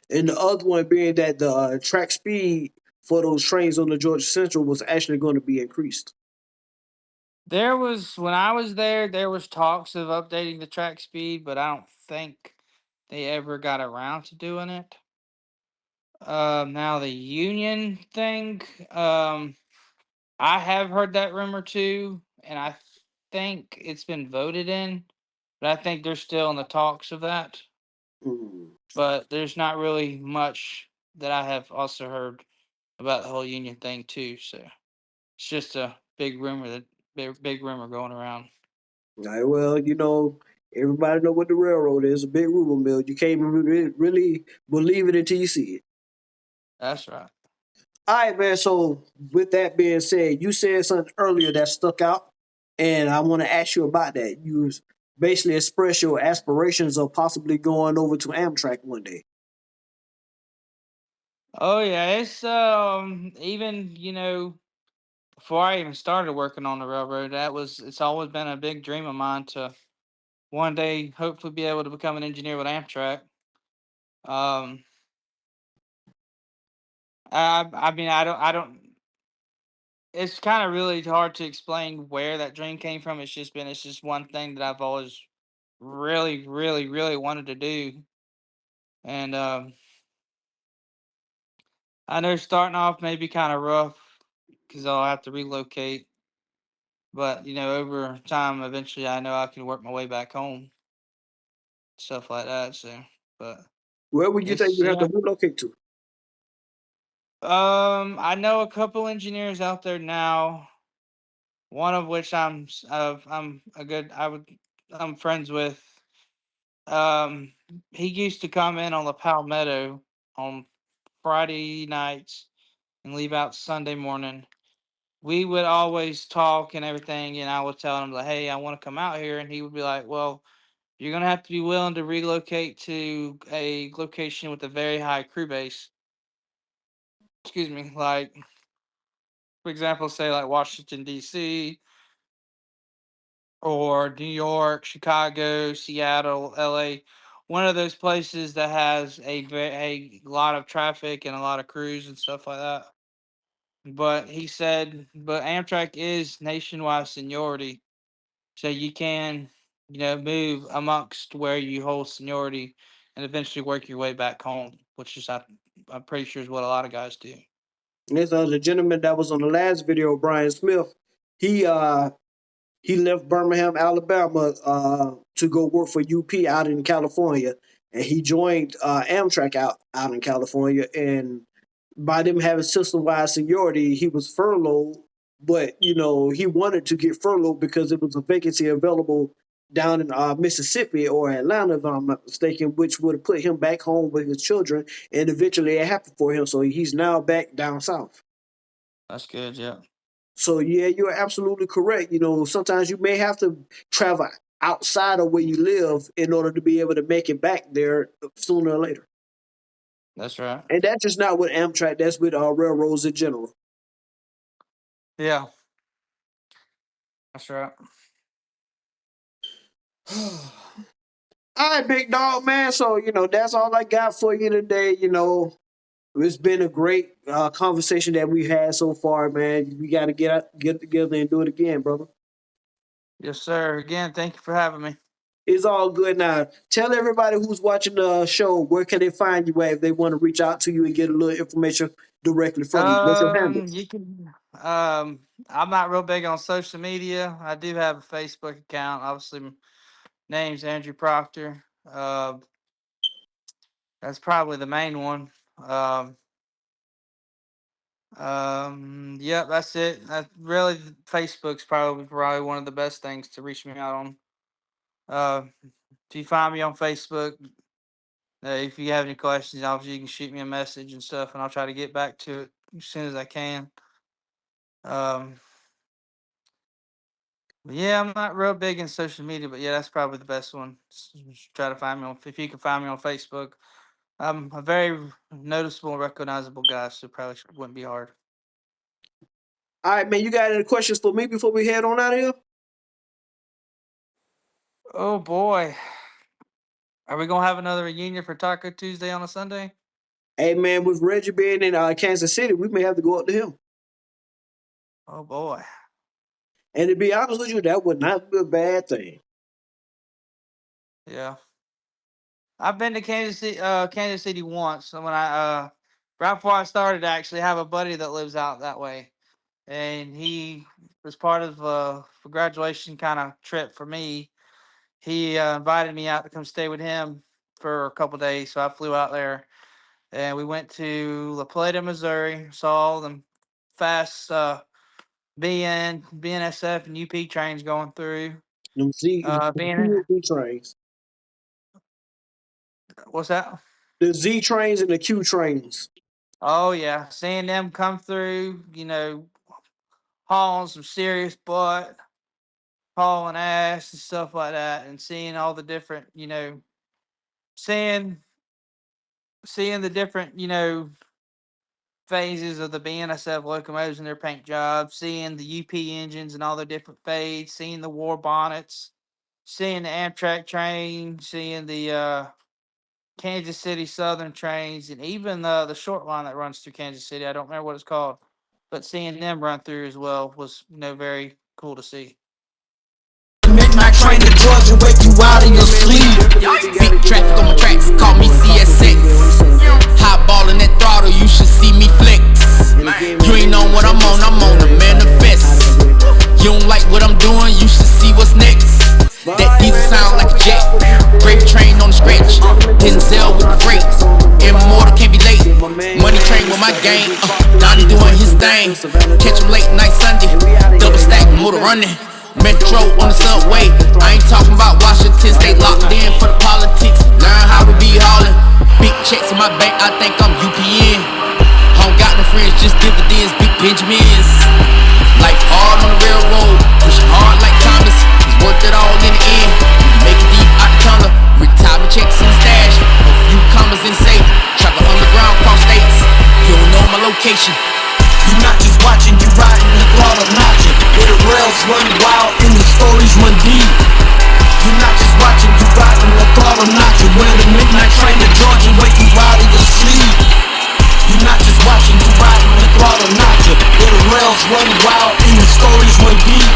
and the other one being that the track speed for those trains on the Georgia Central was actually going to be increased. There was when I was there was talks of updating the track speed, but I don't think they ever got around to doing it. Now the Union thing, I have heard that rumor too, and I think it's been voted in, but I think they're still in the talks of that. Mm. But there's not really much that I have also heard about the whole Union thing too. So it's just a big rumor big rumor going around. Right, well, everybody know what the railroad is, a big rumor mill. You can't really believe it until you see it. That's right. All right, man. So with that being said, you said something earlier that stuck out, and I want to ask you about that. You basically express your aspirations of possibly going over to Amtrak one day. Oh yeah, it's even before I even started working on the railroad, it's always been a big dream of mine to one day hopefully be able to become an engineer with Amtrak. Um, I mean I don't. It's kind of really hard to explain where that dream came from. It's just one thing that I've always really really really wanted to do, and I know starting off may be kind of rough because I'll have to relocate. But over time, eventually, I know I can work my way back home, stuff like that. So, but Where would you think it's you have to yeah. relocate to? I know a couple engineers out there now. One of which I'm a good I'm friends with. Um, he used to come in on the Palmetto on Friday nights and leave out Sunday morning. We would always talk and everything, and I would tell him like, "Hey, I want to come out here," and he would be like, "Well, you're gonna have to be willing to relocate to a location with a very high crew base." Excuse me, like for example, say like Washington D.C. or New York, Chicago, Seattle, L.A. One of those places that has a lot of traffic and a lot of crews and stuff like that. But he said, but Amtrak is nationwide seniority, so you can, move amongst where you hold seniority and eventually work your way back home, which is I'm pretty sure is what a lot of guys do. And there's the gentleman that was on the last video, Brian Smith. He uh he left Birmingham, Alabama, to go work for UP out in California, and he joined Amtrak out in California. And by them having system-wide seniority, he was furloughed, but he wanted to get furloughed because it was a vacancy available down in Mississippi or Atlanta, if I'm not mistaken, which would have put him back home with his children, and eventually it happened for him. So he's now back down south. That's good. Yeah. So yeah, you're absolutely correct. Sometimes you may have to travel outside of where you live in order to be able to make it back there sooner or later. That's right. And that's just not with Amtrak. That's with railroads in general. Yeah. That's right. All right, big dog, man. So, that's all I got for you today. It's been a great conversation that we've had so far, man. We got to get together and do it again, brother. Yes, sir. Again, thank you for having me. It's all good now. Tell everybody who's watching the show, where can they find you at if they want to reach out to you and get a little information directly from you? What's your handle? You can. I'm not real big on social media. I do have a Facebook account. Obviously, my name's Andrew Proctor. That's probably the main one. Yep, that's it. Really, Facebook's probably one of the best things to reach me out on. If you find me on Facebook, if you have any questions, obviously you can shoot me a message and stuff, and I'll try to get back to it as soon as I can. Yeah, I'm not real big in social media, but yeah, that's probably the best one. Just try to find me if you can find me on Facebook. I'm a very noticeable and recognizable guy, so probably wouldn't be hard. All right, man. You got any questions for me before we head on out of here? Oh boy. Are we gonna have another reunion for Taco Tuesday on a Sunday? Hey, man, with Reggie being in Kansas City, we may have to go up to him. Oh boy. And to be honest with you, that would not be a bad thing. Yeah. I've been to Kansas City once. When I right before I started, I actually have a buddy that lives out that way, and he was part of a graduation kind of trip for me. He invited me out to come stay with him for a couple days, so I flew out there, and we went to La Plata, Missouri. Saw them fast BNSF and UP trains going through. Them Z trains. What's that? The Z trains and the Q trains. Oh yeah, seeing them come through, hauling some serious butt, hauling ass and stuff like that, and seeing all the different, seeing the different, phases of the BNSF locomotives and their paint jobs, seeing the UP engines and all their different fades, seeing the war bonnets, seeing the Amtrak train, seeing the Kansas City Southern trains, and even the short line that runs through Kansas City. I don't remember what it's called, but seeing them run through as well was, very cool to see. Midnight train to Georgia, wake you out of your sleep. Big traffic on my tracks, call me CSX. Hot ballin' that throttle, you should see me flex. You ain't know what I'm on the manifest. You don't like what I'm doing, you should see what's next. That diesel sound like a jet. Grape train on the scratch. Denzel with the freight. Immortal can't be late. Money train with my gang. Donnie doing his thing. Catch him late night Sunday. Double stack motor running. Metro on the subway. I ain't talking about Washington State. Locked in for the politics. Learn how we be hauling. Big checks in my bank, I think I'm UPN. I don't got no friends, just dividends. Big Benjamins. Life hard on the railroad. Pushing hard like Thomas. He's worth it all in the end. Make it deep out the tunnel. Retirement checks in the stash. A few commas in safe. Travel underground cross states. You don't know my location. You're not just watching, you riding the throttle notching. Where the rails run wild and the stories run deep. You're not just watching, you riding the throttle notching. Where the midnight train to Georgia wake you out of your sleep. You're not just watching, you riding the throttle notching. Where the rails run wild and the stories run deep.